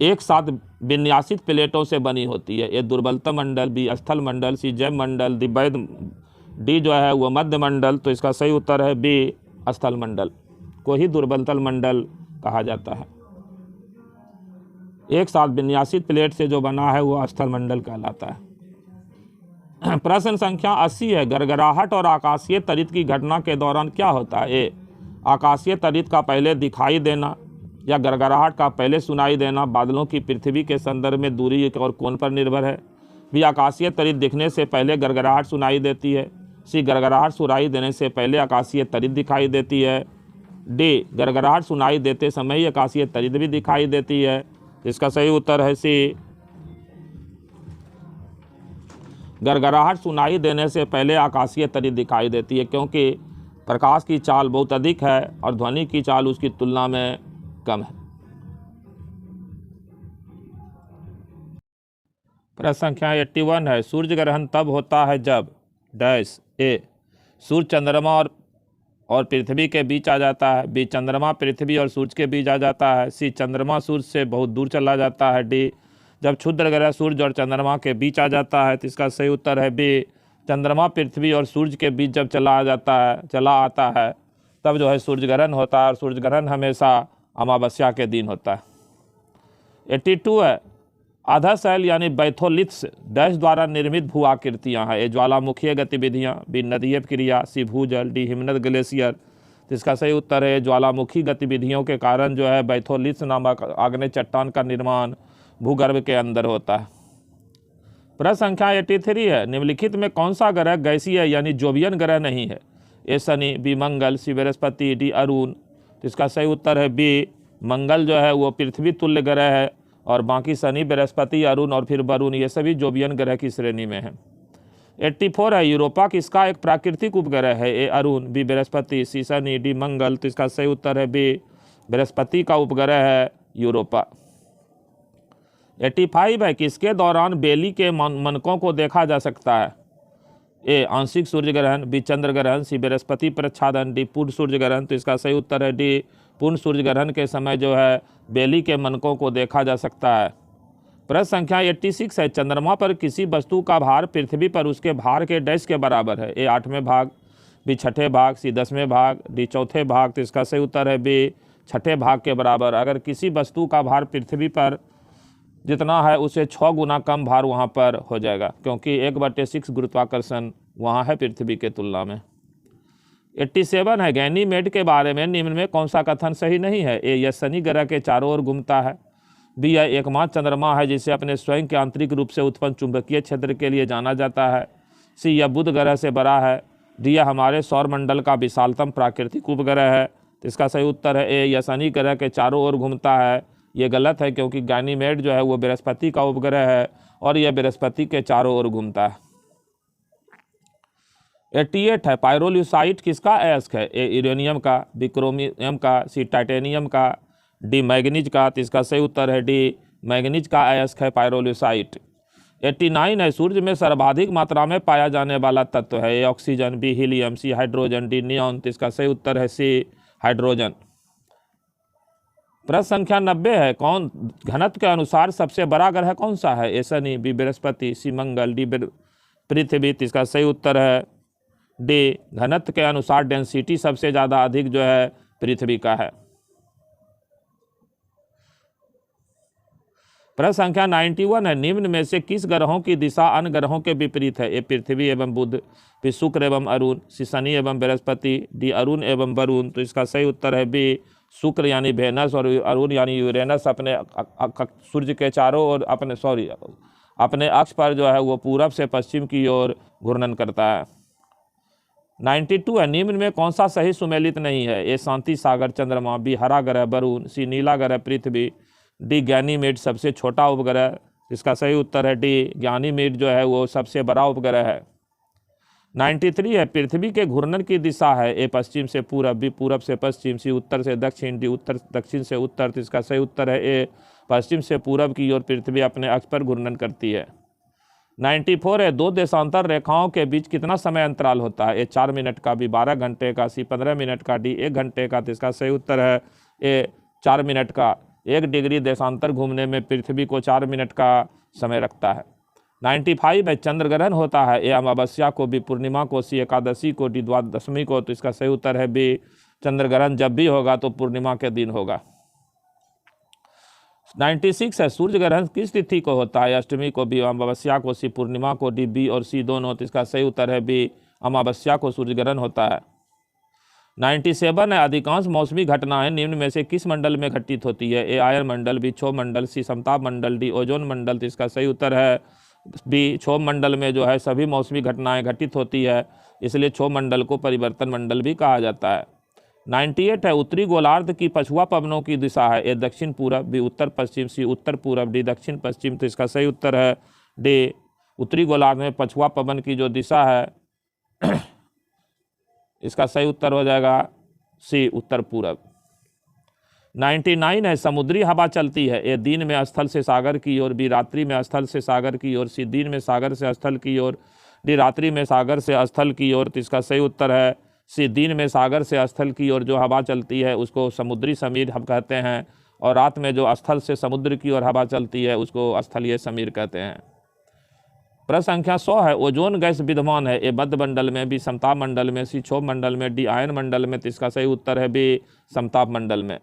एक साथ विन्यासित प्लेटों से बनी होती है? ये दुर्बलतम मंडल, बी स्थल मंडल, सी जैव मंडल, डी जो है वो मध्य मंडल। तो इसका सही उत्तर है बी स्थल मंडल को ही दुर्बलतम मंडल कहा जाता है। एक साथ विन्यासित प्लेट से जो बना है वो स्थल मंडल कहलाता है। प्रश्न संख्या 80 है, गड़गड़ाहट और आकाशीय तड़ित की घटना के दौरान क्या होता है? ए आकाशीय तड़ित का पहले दिखाई देना या गड़गड़ाहट का पहले सुनाई देना बादलों की पृथ्वी के संदर्भ में दूरी और कोण पर निर्भर है। बी आकाशीय तड़ित दिखने से पहले गड़गड़ाहट सुनाई देती है। सी गड़गड़ाहट सुनाई देने से पहले आकाशीय तड़ित दिखाई देती है। डी गड़गड़ाहट सुनाई देते समय ही आकाशीय तड़ित भी दिखाई देती है। इसका सही उत्तर है सी गड़गड़ाहट सुनाई देने से पहले आकाशीय तड़ित दिखाई देती है क्योंकि प्रकाश की चाल बहुत अधिक है और ध्वनि की चाल उसकी तुलना में कम है। प्रश्न संख्या 81 है, सूर्य ग्रहण तब होता है जब डैश ए सूर्य चंद्रमा और पृथ्वी के बीच आ जाता है, बी चंद्रमा पृथ्वी और सूर्य के बीच आ जाता है, सी चंद्रमा सूर्य से बहुत दूर चला जाता है, डी जब क्षुद्र ग्रह सूर्य और चंद्रमा के बीच आ जाता है। तो इसका सही उत्तर है बी चंद्रमा पृथ्वी और सूर्य के बीच जब चला आता है तब जो है सूर्य ग्रहण होता है और सूर्य ग्रहण हमेशा अमावस्या के दिन होता है। 82 है, आधा शैल यानी बैथोलिथ्स डैश द्वारा निर्मित भू आकृतियाँ हैं? ए ज्वालामुखीय गतिविधियाँ, बी नदीय क्रिया, सी भूजल, डी हिमनद ग्लेशियर। तो इसका सही उत्तर है ज्वालामुखी गतिविधियों के कारण जो है बैथोलिथ्स नामक आग्नेय चट्टान का निर्माण भूगर्भ के अंदर होता है। प्रश्न संख्या 83 है, निम्नलिखित में कौन सा ग्रह गैसीय यानी जोवियन ग्रह नहीं है? ए शनि, बी मंगल, सी बृहस्पति, डी अरुण। तो इसका सही उत्तर है बी मंगल जो है वो पृथ्वी तुल्य ग्रह है और बाकी शनि, बृहस्पति, अरुण और फिर वरुण ये सभी जोवियन ग्रह की श्रेणी में है। 84 है, यूरोपा किसका एक प्राकृतिक उपग्रह है? ए अरुण, बी बृहस्पति, सी शनि, डी मंगल। तो इसका सही उत्तर है बी बृहस्पति का उपग्रह है यूरोपा। 85 है, किसके दौरान बेली के मनकों को देखा जा सकता है? ए आंशिक सूर्य ग्रहण, बी चंद्र ग्रहण, सी बृहस्पति प्रच्छादन, डी पूर्ण सूर्य ग्रहण। तो इसका सही उत्तर है डी पूर्ण सूर्य ग्रहण के समय जो है बेली के मनकों को देखा जा सकता है। प्रश्न संख्या 86 है, चंद्रमा पर किसी वस्तु का भार पृथ्वी पर उसके भार के डैश के बराबर है? ए 8वें भाग, बी 6ठे भाग, सी 10वें भाग, डी 4थे भाग। तो इसका सही उत्तर है बी 6ठे भाग के बराबर। अगर किसी वस्तु का भार पृथ्वी पर जितना है उससे 6 गुना कम भार वहाँ पर हो जाएगा, क्योंकि 1/6 गुरुत्वाकर्षण वहाँ है पृथ्वी के तुलना में। 87 है, गैनीमेड के बारे में निम्न में कौन सा कथन सही नहीं है? ए, यह शनि ग्रह के चारों ओर घूमता है। बी, यह एकमात्र चंद्रमा है जिसे अपने स्वयं के आंतरिक रूप से उत्पन्न चुंबकीय क्षेत्र के लिए जाना जाता है। सी, यह बुध ग्रह से बड़ा है। डी, यह हमारे सौरमंडल का विशालतम प्राकृतिक उपग्रह है। तो इसका सही उत्तर है ए, यह शनि ग्रह के चारों ओर घूमता है। ये गलत है, क्योंकि गैनीमेड जो है वो बृहस्पति का उपग्रह है और यह बृहस्पति के चारों ओर घूमता है। 88 है, पायरोल्यूसाइट किसका अयस्क है? ए, यूरेनियम का, बी, क्रोमियम का, सी, टाइटेनियम का, डी, मैग्नीज का। तो इसका सही उत्तर है डी, मैग्नीज का अयस्क है पायरोल्यूसाइट। 89 है, सूर्य में सर्वाधिक मात्रा में पाया जाने वाला तत्व है? ए, ऑक्सीजन, बी, हीलियम, सी, हाइड्रोजन, डी, नियॉन। तो इसका सही उत्तर है सी, हाइड्रोजन। प्रश्न संख्या 90 है, कौन घनत्व के अनुसार सबसे बड़ा ग्रह कौन सा है? ए, शनि, बी, बृहस्पति, सी, मंगल, डी, पृथ्वी। तो इसका सही उत्तर है डी, घनत्व के अनुसार डेंसिटी सबसे ज़्यादा अधिक जो है पृथ्वी का है। प्रश्न संख्या 91 है, निम्न में से किस ग्रहों की दिशा अन्य ग्रहों के विपरीत है? ए, पृथ्वी एवं बुध, बी, शुक्र एवं अरुण, सी, शनि एवं बृहस्पति, डी, अरुण एवं वरुण। तो इसका सही उत्तर है बी, शुक्र यानी वेनस और अरुण यानी यूरेनस अपने सूर्य के चारों ओर अपने अक्ष पर जो है वो पूरब से पश्चिम की ओर घूर्णन करता है। 92 है, निम्न में कौन सा सही सुमेलित नहीं है? ए, शांति सागर चंद्रमा, बी, हरा ग्रह वरुण, सी, नीला ग्रह पृथ्वी, डी, गैनीमेड सबसे छोटा उपग्रह। इसका सही उत्तर है डी, गैनीमेड जो है वो सबसे बड़ा उपग्रह है। 93 है, पृथ्वी के घूर्णन की दिशा है? ए, पश्चिम से पूरब, बी, पूरब से पश्चिम, सी, उत्तर से दक्षिण, डी, उत्तर दक्षिण से उत्तर। तो इसका सही उत्तर है ए, पश्चिम से पूरब की ओर पृथ्वी अपने अक्ष पर घूर्णन करती है। 94 है, दो देशांतर रेखाओं के बीच कितना समय अंतराल होता है? ए, 4 मिनट का, बी, 12 घंटे का, सी, 15 मिनट का, डी, 1 घंटे का। तो इसका सही उत्तर है ए, 4 मिनट का। 1 डिग्री देशांतर घूमने में पृथ्वी को 4 मिनट का समय लगता है। 95 है, चंद्र ग्रहण होता है? ए, अमावस्या को, बी, पूर्णिमा को, सी, एकादशी को, डी, द्वादशमी को। तो इसका सही उत्तर है बी, चंद्र ग्रहण जब भी होगा तो पूर्णिमा के दिन होगा। 96 है, सूर्य ग्रहण किस तिथि को होता है? अष्टमी को, बी, अमावस्या को, सी, पूर्णिमा को, डी, बी और सी दोनों। तो इसका सही उत्तर है बी, अमावस्या को सूर्य ग्रहण होता है। 97 है, अधिकांश मौसमी घटनाएं निम्न में से किस मंडल में घटित होती है? ए, आयन मंडल, बी, क्षोभ मंडल, सी, समताप मंडल, डी, ओजोन मंडल। तो इसका सही उत्तर है बी, क्षोभ मंडल में जो है सभी मौसमी घटनाएं घटित होती है, इसलिए क्षोभ मंडल को परिवर्तन मंडल भी कहा जाता है। 98 है, उत्तरी गोलार्ध की पछुआ पवनों की दिशा है? ए, दक्षिण पूरब, बी, उत्तर पश्चिम, सी, उत्तर पूरब, डी, दक्षिण पश्चिम। तो इसका सही उत्तर है डी, उत्तरी गोलार्ध में पछुआ पवन की जो दिशा है इसका सही उत्तर हो जाएगा सी, उत्तर पूरब। 99 है, समुद्री हवा चलती है? ए, दिन में स्थल से सागर की ओर, बी, रात्रि में स्थल से सागर की ओर, सी, दिन में सागर से स्थल की ओर, डी, रात्रि में सागर से स्थल की ओर। तो इसका सही उत्तर है सी, दिन में सागर से स्थल की ओर जो हवा चलती है उसको समुद्री समीर हम कहते हैं, और रात में जो स्थल से समुद्र की ओर हवा चलती है उसको स्थलीय समीर कहते हैं। प्रश्न संख्या 100 है, ओजोन गैस विद्यमान है? ए, मध्य मंडल में, बी, समताप मंडल में, सी, क्षोभ मंडल में, डी, आयन मंडल में। तो इसका सही उत्तर है बी, समताप मंडल में।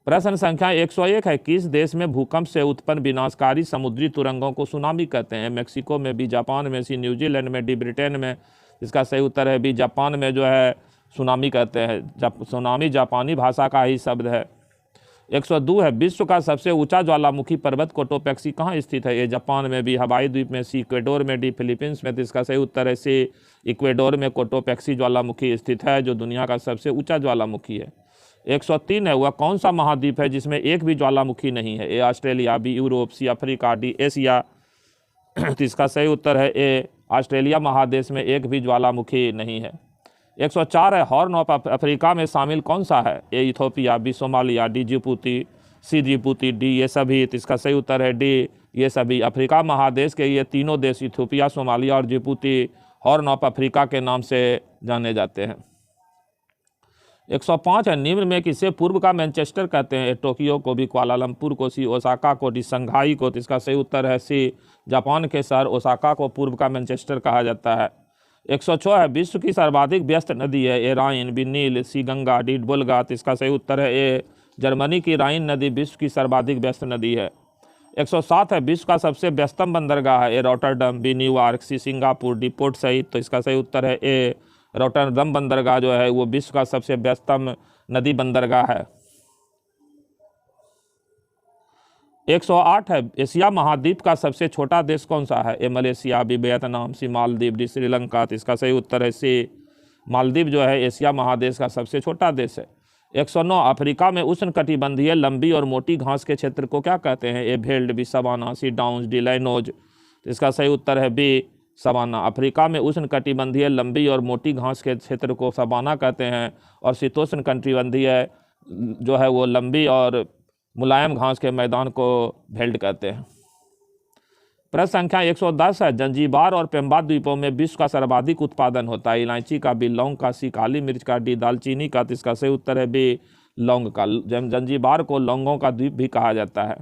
प्रश्न संख्या 101 है, किस देश में भूकंप से उत्पन्न विनाशकारी समुद्री तुरंगों को सुनामी कहते हैं? मैक्सिको में, बी, जापान में, सी, न्यूजीलैंड में, डी, ब्रिटेन में। इसका सही उत्तर है बी, जापान में जो है सुनामी कहते हैं। सुनामी जापानी भाषा का ही शब्द है। 102 है, विश्व का सबसे ऊंचा ज्वालामुखी पर्वत कोटोपैक्सी कहाँ स्थित है? ये जापान में, बी, हवाई द्वीप में, सी, इक्वेडोर में, डी, फिलीपींस में। तो इसका सही उत्तर है सी, इक्वेडोर में कोटोपैक्सी ज्वालामुखी स्थित है, जो दुनिया का सबसे ऊंचा ज्वालामुखी है। 103 है, वह कौन सा महाद्वीप है जिसमें एक भी ज्वालामुखी नहीं है? ए, ऑस्ट्रेलिया, बी, यूरोप, सी, अफ्रीका, डी, एशिया। तो इसका सही उत्तर है ए, ऑस्ट्रेलिया महादेश में एक भी ज्वालामुखी नहीं है। 104 है, हॉर्न ऑफ अफ्रीका में शामिल कौन सा है? A, Ethiopia, B, Somalia, D, Djibouti, C, Djibouti, D, ये सभी। तो इसका सही उत्तर है डी, ये सभी। अफ्रीका महादेश के ये तीनों देश इथोपिया, सोमालिया और जिबूती हॉर्न ऑफ अफ्रीका के नाम से जाने जाते हैं। 105 है, निम्न में किसे पूर्व का मैनचेस्टर कहते हैं? टोक्यो को, भी कुआलालंपुर को, सी, ओसाका को, डी, शंघाई को। तो इसका सही उत्तर है सी, जापान के शहर ओसाका को पूर्व का मैनचेस्टर कहा जाता है। 106 है, विश्व की सर्वाधिक व्यस्त नदी है? ए, राइन, बी, नील, सी, गंगा, डी, वोल्गा। तो इसका सही उत्तर है ए, जर्मनी की राइन नदी विश्व की सर्वाधिक व्यस्त नदी है। 107 है विश्व का सबसे व्यस्तम बंदरगाह है। A Rotterdam, B New York, C Singapore, D Port Said. तो इसका सही उत्तर है ए रॉटरडम बंदरगाह जो है वो विश्व का सबसे व्यस्तम नदी बंदरगाह है। 108 है एशिया महाद्वीप का सबसे छोटा देश कौन सा है। A Malaysia, B Vietnam, C Maldives, D Sri Lanka. तो इसका सही उत्तर है सी मालदीव जो है एशिया महादेश का सबसे छोटा देश है। 109 अफ्रीका में उष्णकटिबंधीय लंबी और मोटी घास के क्षेत्र को क्या कहते हैं। ए भेल्ड, बी सवाना, सी डाउन्स, डी लाइनोज। तो इसका सही उत्तर है बी सवाना। अफ्रीका में उष्णकटिबंधीय लंबी और मोटी घास के क्षेत्र को सवाना कहते हैं और शीतोष्ण कटिबंधीय जो है वो लंबी और मुलायम घास के मैदान को भेल्ड कहते हैं। प्रश्न संख्या 110 है जंजीबार और पेम्बा द्वीपों में विश्व का सर्वाधिक उत्पादन होता है। इलायची का, बी लौंग का, सी काली मिर्च का, डी दालचीनी का। तो इसका सही उत्तर है बी लौंग का। जंजीबार को लौंगों का द्वीप भी कहा जाता है।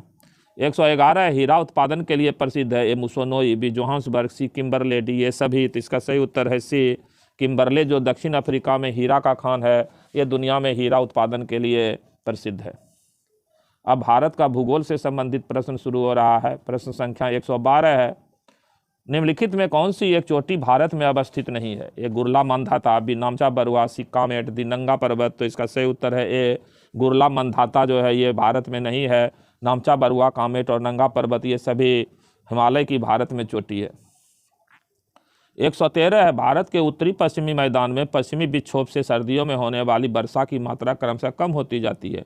111 हीरा उत्पादन के लिए प्रसिद्ध है। ए मुसोनोई, बी जोहान्सबर्ग, सी किम्बरले, डी ये सभी। तो इसका सही उत्तर है सी किम्बरले जो दक्षिण अफ्रीका में हीरा का खान है, ये दुनिया में हीरा उत्पादन के लिए प्रसिद्ध है। अब भारत का भूगोल से संबंधित प्रश्न शुरू हो रहा है। प्रश्न संख्या 112 है निम्नलिखित में कौन सी एक चोटी भारत में अवस्थित नहीं है। ए गुरला मंधाता, बी नामचा बरुआ, सी कामेट, दी नंगा पर्वत। तो इसका सही उत्तर है ए गुरला मंधाता जो है ये भारत में नहीं है। नामचा बरुआ, कामेट और नंगा पर्वत ये सभी हिमालय की भारत में चोटी है। 113 है भारत के उत्तरी पश्चिमी मैदान में पश्चिमी विक्षोभ से सर्दियों में होने वाली वर्षा की मात्रा क्रमशः कम होती जाती है।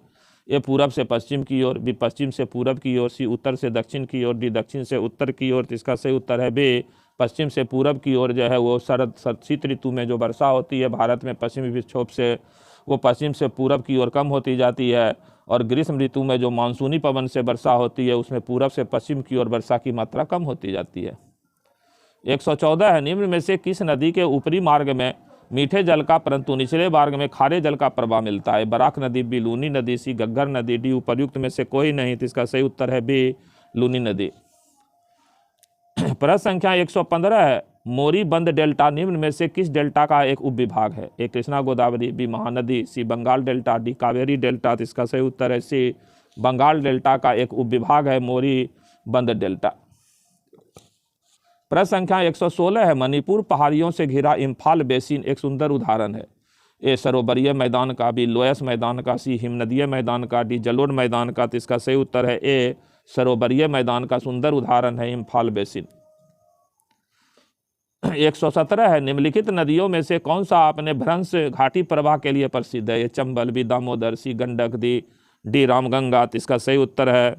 ए पूरब से पश्चिम की ओर, बी पश्चिम से पूरब की ओर, सी उत्तर से दक्षिण की ओर, डी दक्षिण से उत्तर की ओर। तो इसका सही उत्तर है बी पश्चिम से पूरब की ओर जो है वो शीत ऋतु में जो वर्षा होती है भारत में पश्चिमी विक्षोभ से वो पश्चिम से पूरब की ओर कम होती जाती है और ग्रीष्म ऋतु में जो मानसूनी पवन से वर्षा होती है उसमें पूरब से पश्चिम की ओर वर्षा की मात्रा कम होती जाती है। 114 है निम्न में से किस नदी के ऊपरी मार्ग में मीठे जल का परंतु निचले मार्ग में खारे जल का प्रवाह मिलता है। बराक नदी, बी लूनी नदी, सी घग्गर नदी, डी उपर्युक्त में से कोई नहीं। तो इसका सही उत्तर है बी लूनी नदी। प्रश्न संख्या 115 है मोरी बंद डेल्टा निम्न में से किस डेल्टा का एक उपविभाग है। A Krishna Godavari, B Mahanadi, C Bengal delta, D Kaveri delta. तो इसका सही उत्तर है सी बंगाल डेल्टा का एक उपविभाग है मोरी बंद डेल्टा। प्रश्न संख्या 116 है मणिपुर पहाड़ियों से घिरा इम्फाल बेसिन एक सुंदर उदाहरण है। ए सरोवरीय मैदान का, बी लोयस मैदान का, सी हिमनदीय मैदान का, डी जलोढ़ मैदान का। तो इसका सही उत्तर है ए सरोवरीय मैदान का सुंदर उदाहरण है इम्फाल बेसिन। 117 है निम्नलिखित नदियों में से कौन सा अपने भ्रंश घाटी प्रवाह के लिए प्रसिद्ध है। ये चंबल, बी दामोदर, सी गंडक, डी रामगंगा। तो इसका सही उत्तर है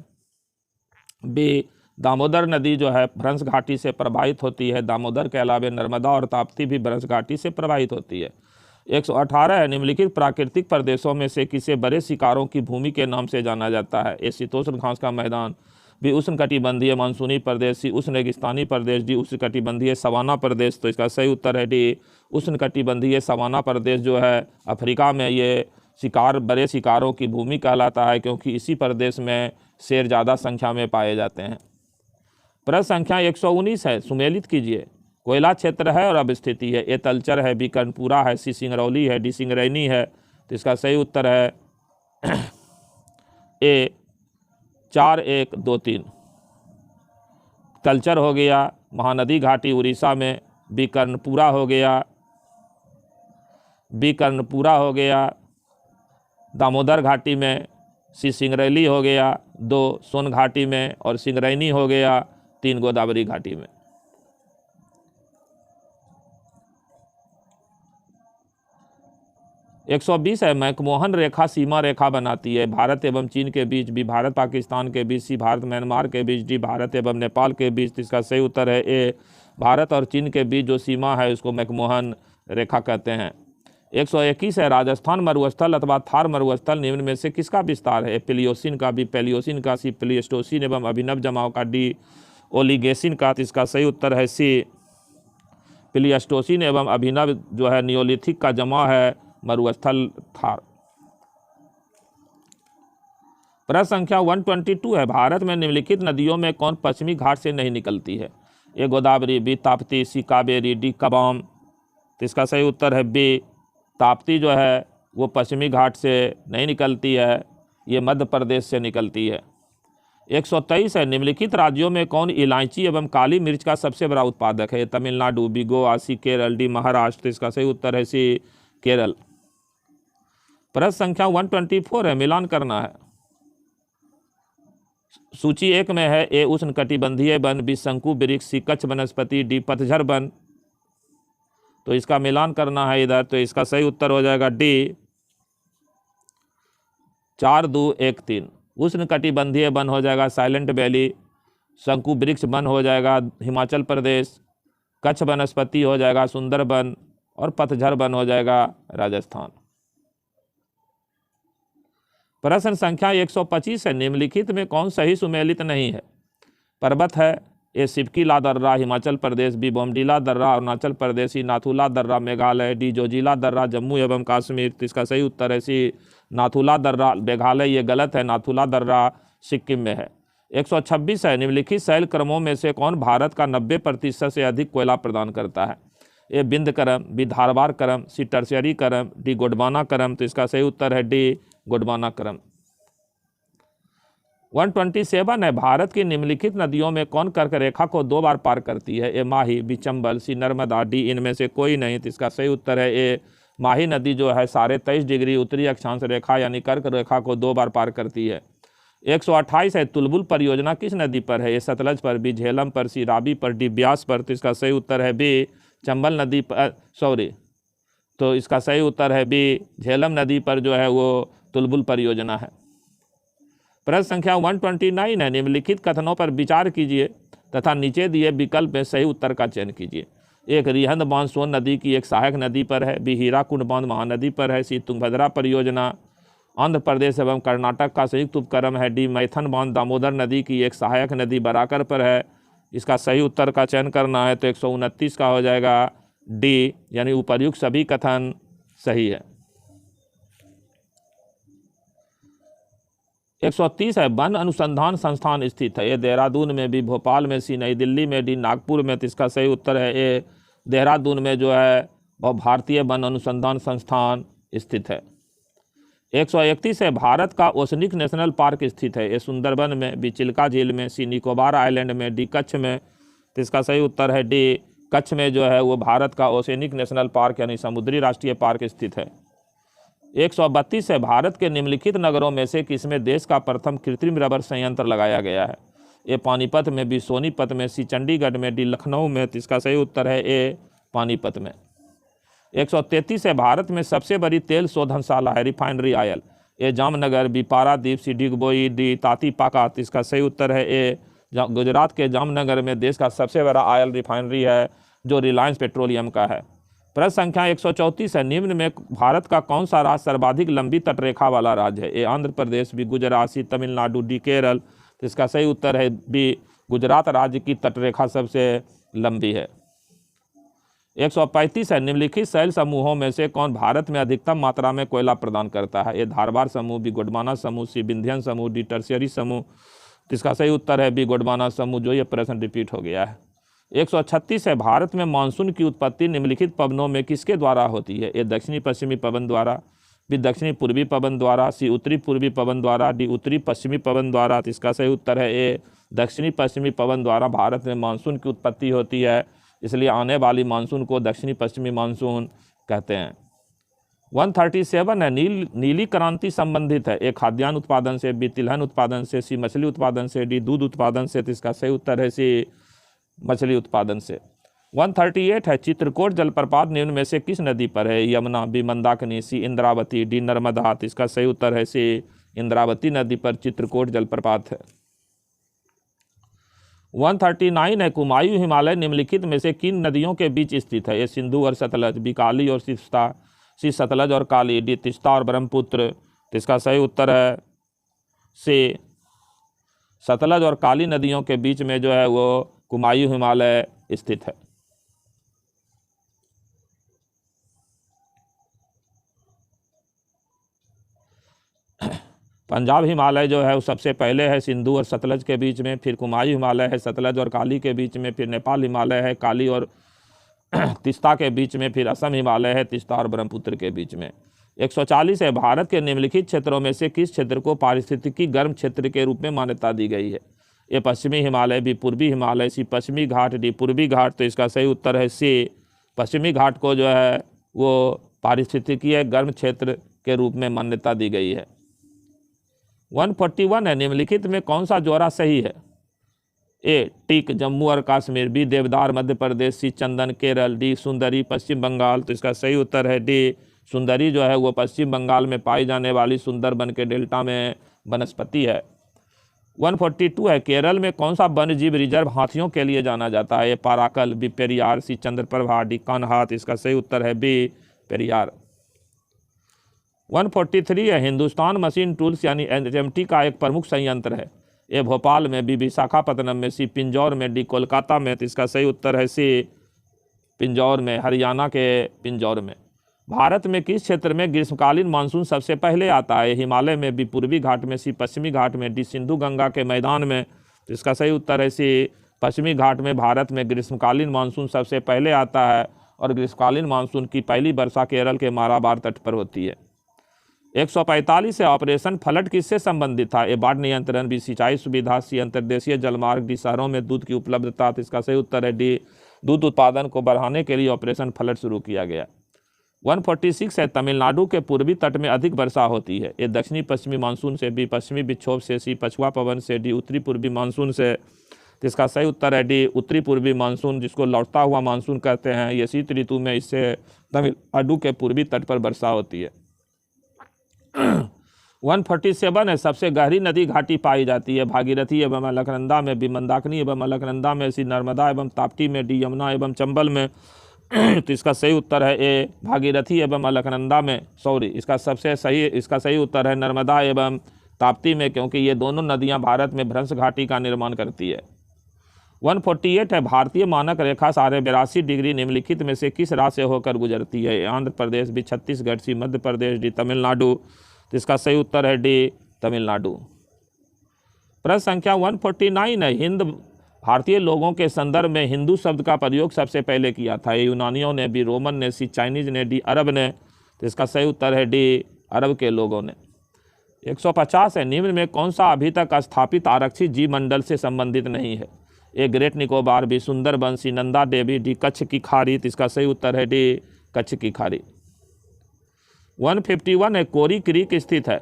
बी दामोदर नदी जो है भ्रंश घाटी से प्रवाहित होती है। दामोदर के अलावा नर्मदा और ताप्ती भी भ्रंश घाटी से प्रवाहित होती है। 118 है निम्नलिखित प्राकृतिक प्रदेशों में से किसे बड़े शिकारों की भूमि के नाम से जाना जाता है। ए शीतोष्ण घास का मैदान, बी उष्णकटिबंधीय मानसूनी प्रदेश, सी उष्ण रेगिस्तानी प्रदेश, डी उष्णकटिबंधीय सवाना प्रदेश। तो इसका सही उत्तर है डी उष्णकटिबंधीय सवाना प्रदेश जो है अफ्रीका में ये शिकार बड़े शिकारों की भूमि कहलाता है क्योंकि इसी प्रदेश में शेर ज़्यादा संख्या में पाए जाते हैं। प्रश्न संख्या 119 है सुमेलित कीजिए। कोयला क्षेत्र है और अब स्थिति है। ए तलचर है, बी कर्णपुरा है, सी सिंगरौली है, डी सिंगरैनी है। तो इसका सही उत्तर है ए 4, 1, 2, 3। तलचर हो गया महानदी घाटी उड़ीसा में, बी कर्णपुरा हो गया, दामोदर घाटी में, सी सिंगरैली हो गया, 2 सोन घाटी में और सिंगरैनी हो गया, 3 गोदावरी घाटी में। एक 120 है मैकमोहन रेखा सीमा रेखा बनाती है। भारत एवं चीन के बीच, बी भारत पाकिस्तान के बीच, सी भारत म्यांमार के बीच, डी भारत एवं नेपाल के बीच। इसका सही उत्तर है ए भारत और चीन के बीच जो सीमा है उसको मैकमोहन रेखा कहते हैं। 121 है राजस्थान मरुस्थल अथवा थार मरुस्थल निम्न में से किसका विस्तार है। प्लियोसिन का, बी पैलियोसिन का, सी प्लिस्टोसिन एवं अभिनव जमाव का, डी ओलिगेसिन का। इसका सही उत्तर है सी प्लिस्टोसिन एवं अभिनव जो है नियोलिथिक का जमाव है मरुस्थल थार। प्रश्न संख्या 122 है भारत में निम्नलिखित नदियों में कौन पश्चिमी घाट से नहीं निकलती है। ए गोदावरी, बी ताप्ती, सी कावेरी, डी कबाम। तो इसका सही उत्तर है बी ताप्ती जो है वो पश्चिमी घाट से नहीं निकलती है, ये मध्य प्रदेश से निकलती है। 123 है, निम्नलिखित राज्यों में कौन इलायची एवं काली मिर्च का सबसे बड़ा उत्पादक है? तमिलनाडु, बी गोवा, सी केरल, डी महाराष्ट्र। तो इसका सही उत्तर है सी केरल। प्रश्न संख्या 124 है, मिलान करना है। सूची 1 में है ए उष्णकटिबंधीय वन, बी शंकु वृक्ष, सी कच्छ वनस्पति, डी पतझड़ वन। तो इसका मिलान करना है इधर, तो इसका सही उत्तर हो जाएगा डी 4, 2, 1, 3। उष्णकटिबंधीय वन हो जाएगा साइलेंट वैली, शंकु वृक्ष वन हो जाएगा हिमाचल प्रदेश, कच्छ वनस्पति हो जाएगा सुंदरबन और पतझड़ वन हो जाएगा राजस्थान। प्रश्न संख्या 125 है, निम्नलिखित में कौन सही सुमेलित नहीं है? पर्वत है, ए सिपकीला दर्रा हिमाचल प्रदेश, बी बोमडीला दर्रा अरुणाचल प्रदेश, सी नाथुला दर्रा मेघालय, डी जोजिला दर्रा जम्मू एवं कश्मीर। तो इसका सही उत्तर है सी नाथुला दर्रा मेघालय। ये गलत है, नाथुला दर्रा सिक्किम में है। 126 है, निम्नलिखित शैल क्रमों में से कौन भारत का 90% से अधिक कोयला प्रदान करता है? ए बिंद क्रम, बी धारवाड़ क्रम, सी टर्शियरी क्रम, डी गोंडवाना क्रम। तो इसका सही उत्तर है डी गोंडवाना क्रम। 127 है, भारत की निम्नलिखित नदियों में कौन कर्क रेखा को 2 बार पार करती है? ए माही, बी चंबल, सी नर्मदा, डी इनमें से कोई नहीं। तो इसका सही उत्तर है ए माही नदी जो है 23.5 डिग्री उत्तरी अक्षांश रेखा यानी कर्क रेखा को 2 बार पार करती है। 128 है, तुलबुल परियोजना किस नदी पर है? ए सतलज पर, बी झेलम पर, सी रावी पर, डी ब्यास पर। तो इसका सही उत्तर है बी चंबल नदी पर, तो इसका सही उत्तर है बी झेलम नदी पर जो है वो तुलबुल परियोजना है। प्रश्न संख्या 129 है, निम्नलिखित कथनों पर विचार कीजिए तथा नीचे दिए विकल्प में सही उत्तर का चयन कीजिए। एक रिहंद बांध सोन नदी की एक सहायक नदी पर है, बी हीराकुंड बांध महानदी पर है, सी तुंगभद्रा परियोजना आंध्र प्रदेश एवं कर्नाटक का संयुक्त उपक्रम है, डी मैथन बांध दामोदर नदी की एक सहायक नदी बराकर पर है। इसका सही उत्तर का चयन करना है, तो 129 का हो जाएगा डी, यानी उपर्युक्त सभी कथन सही है। 130 है, वन अनुसंधान संस्थान स्थित है? ए देहरादून में, बी भोपाल में, सी नई दिल्ली में, डी नागपुर में। तो इसका सही उत्तर है ए देहरादून में जो है वह भारतीय वन अनुसंधान संस्थान स्थित है। 131 है, भारत का ओसनिक नेशनल पार्क स्थित है? ए सुंदरबन में, बी चिल्का झील में, सी निकोबार आइलैंड में, डी कच्छ में। तो इसका सही उत्तर है डी कच्छ में जो है वो भारत का ओसेनिक नेशनल पार्क यानी समुद्री राष्ट्रीय पार्क स्थित है। 132 है, भारत के निम्नलिखित नगरों में से किसमें देश का प्रथम कृत्रिम रबर संयंत्र लगाया गया है? ए पानीपत में, बी सोनीपत में, सी चंडीगढ़ में, डी लखनऊ में। तो इसका सही उत्तर है ए पानीपत में। 133 है, भारत में सबसे बड़ी तेल शोधनशाला है रिफाइनरी आयल? ए जामनगर, बी पारादीप, सी डिगबोई, डी तातीपाका। तो इसका सही उत्तर है ए गुजरात के जामनगर में देश का सबसे बड़ा आयल रिफाइनरी है जो रिलायंस पेट्रोलियम का है। प्रश्न संख्या 134 है, निम्न में भारत का कौन सा राज्य सर्वाधिक लंबी तटरेखा वाला राज्य है? ए आंध्र प्रदेश, बी गुजरात, सी तमिलनाडु, डी केरल। तो इसका सही उत्तर है बी गुजरात राज्य की तटरेखा सबसे लंबी है। 135 है, निम्नलिखित शैल समूहों में से कौन भारत में अधिकतम मात्रा में कोयला प्रदान करता है? ए धारवाड़ समूह, बी गोंडवाना समूह, सी विंध्यन समूह, डी टर्शियरी समूह। तो इसका सही उत्तर है बी गोंडवाना समूह, जो ये प्रश्न रिपीट हो गया है। 136 है, भारत में मानसून की उत्पत्ति निम्नलिखित पवनों में किसके द्वारा होती है? ए दक्षिणी पश्चिमी पवन द्वारा, बी दक्षिणी पूर्वी पवन द्वारा, सी उत्तरी पूर्वी पवन द्वारा, डी उत्तरी पश्चिमी पवन द्वारा। तो इसका सही उत्तर है ए दक्षिणी पश्चिमी पवन द्वारा भारत में मानसून की उत्पत्ति होती है, इसलिए आने वाली मानसून को दक्षिणी पश्चिमी मानसून कहते हैं। 137 है, नीली क्रांति संबंधित है? ए खाद्यान्न उत्पादन से, बी तिलहन उत्पादन से, सी मछली उत्पादन से, डी दूध उत्पादन से। तो इसका सही उत्तर है सी मछली उत्पादन से। 138 है, चित्रकूट जलप्रपात निम्न में से किस नदी पर है? यमुना, बी मंदाकिनी, सी इंद्रावती, डी नर्मदा। तो इसका सही उत्तर है सी इंद्रावती नदी पर चित्रकूट जलप्रपात है। 139 है, कुमायूं हिमालय निम्नलिखित में से किन नदियों के बीच स्थित है? ए सिंधु और सतलज, बी काली और तिस्ता, सी सतलज और काली, डी तिस्ता और ब्रह्मपुत्र। तो इसका सही उत्तर है सी सतलज और काली नदियों के बीच में जो है वो कुमायूं हिमालय स्थित है। पंजाब हिमालय जो है वो सबसे पहले है सिंधु और सतलज के बीच में, फिर कुमायूं हिमालय है सतलज और काली के बीच में, फिर नेपाल हिमालय है काली और तिस्ता के बीच में, फिर असम हिमालय है तिस्ता और ब्रह्मपुत्र के बीच में। 140 है, भारत के निम्नलिखित क्षेत्रों में से किस क्षेत्र को पारिस्थितिकी गर्म क्षेत्र के रूप में मान्यता दी गई है? ए पश्चिमी हिमालय, बी पूर्वी हिमालय, सी पश्चिमी घाट, डी पूर्वी घाट। तो इसका सही उत्तर है सी, पश्चिमी घाट को जो है वो पारिस्थितिकीय गर्म क्षेत्र के रूप में मान्यता दी गई है। 141 है, निम्नलिखित में कौन सा जोड़ा सही है? ए टीक जम्मू और कश्मीर, बी देवदार मध्य प्रदेश, सी चंदन केरल, डी सुंदरी पश्चिम बंगाल। तो इसका सही उत्तर है डी, सुंदरी जो है वो पश्चिम बंगाल में पाई जाने वाली सुंदरबन के डेल्टा में वनस्पति है। 142 है, केरल में कौन सा वन्य जीव रिजर्व हाथियों के लिए जाना जाता है? ए पाराकल, बी पेरियार, सी चंद्रप्रभा, डी कान्हा। इसका सही उत्तर है बी पेरियार। 143 है, हिंदुस्तान मशीन टूल्स यानी एचएमटी का एक प्रमुख संयंत्र है। ए भोपाल में, बी विशाखापत्तनम में, सी पिंजौर में, डी कोलकाता में। तो इसका सही उत्तर है सी पिंजौर में, हरियाणा के पिंजौर में। भारत में किस क्षेत्र में ग्रीष्मकालीन मानसून सबसे पहले आता है? हिमालय में, बी पूर्वी घाट में, सी पश्चिमी घाट में, डी सिंधु गंगा के मैदान में। तो इसका सही उत्तर है सी पश्चिमी घाट में भारत में ग्रीष्मकालीन मानसून सबसे पहले आता है और ग्रीष्मकालीन मानसून की पहली वर्षा केरल के मालाबार तट पर होती है। 145 है, ऑपरेशन फ्लड किससे संबंधित था? ए बाढ़ नियंत्रण, बी सिंचाई सुविधा, सी अंतर्देशीय जलमार्ग, डी शहरों में दूध की उपलब्धता। तो इसका सही उत्तर है डी, दूध उत्पादन को बढ़ाने के लिए ऑपरेशन फ्लड शुरू किया गया। 146 है, तमिलनाडु के पूर्वी तट में अधिक वर्षा होती है। ए दक्षिणी पश्चिमी मानसून से, बी पश्चिमी विक्षोभ से, सी पछुआ पवन से, डी उत्तरी पूर्वी मानसून से। तो इसका सही उत्तर है डी, उत्तरी पूर्वी मानसून, जिसको लौटता हुआ मानसून कहते हैं। ये शीत ऋतु में इससे तमिलनाडु के पूर्वी तट पर वर्षा होती है। 147 है, सबसे गहरी नदी घाटी पाई जाती है? भागीरथी एवं अलकनंदा में, बी मंदाकिनी एवं अलकनंदा में, सी नर्मदा एवं ताप्ती में, डी यमुना एवं चंबल में। तो इसका सही उत्तर है ए भागीरथी एवं अलकनंदा में, इसका सही उत्तर है नर्मदा एवं ताप्ती में, क्योंकि ये दोनों नदियां भारत में भ्रंश घाटी का निर्माण करती है। 148 है, भारतीय मानक रेखा 82.5 डिग्री निम्नलिखित में से किस राज्य से होकर गुजरती है? आंध्र प्रदेश, बी छत्तीसगढ़, सी मध्य प्रदेश, डी तमिलनाडु। तो इसका सही उत्तर है डी, तमिलनाडु। प्रश्न संख्या 149 है, हिंद भारतीय लोगों के संदर्भ में हिंदू शब्द का प्रयोग सबसे पहले किया था? ए यूनानियों ने, बी रोमन ने, सी चाइनीज ने, डी अरब ने। तो इसका सही उत्तर है डी, अरब के लोगों ने। 150 है, निम्न में कौन सा अभी तक स्थापित आरक्षित जीव मंडल से संबंधित नहीं है? A Great Nicobar, B Sundarban, C Nanda Devi, D Kutch की खाड़ी। तो इसका सही उत्तर है डी, कच्छ की खाड़ी। 151 है, कोरी क्रीक स्थित है?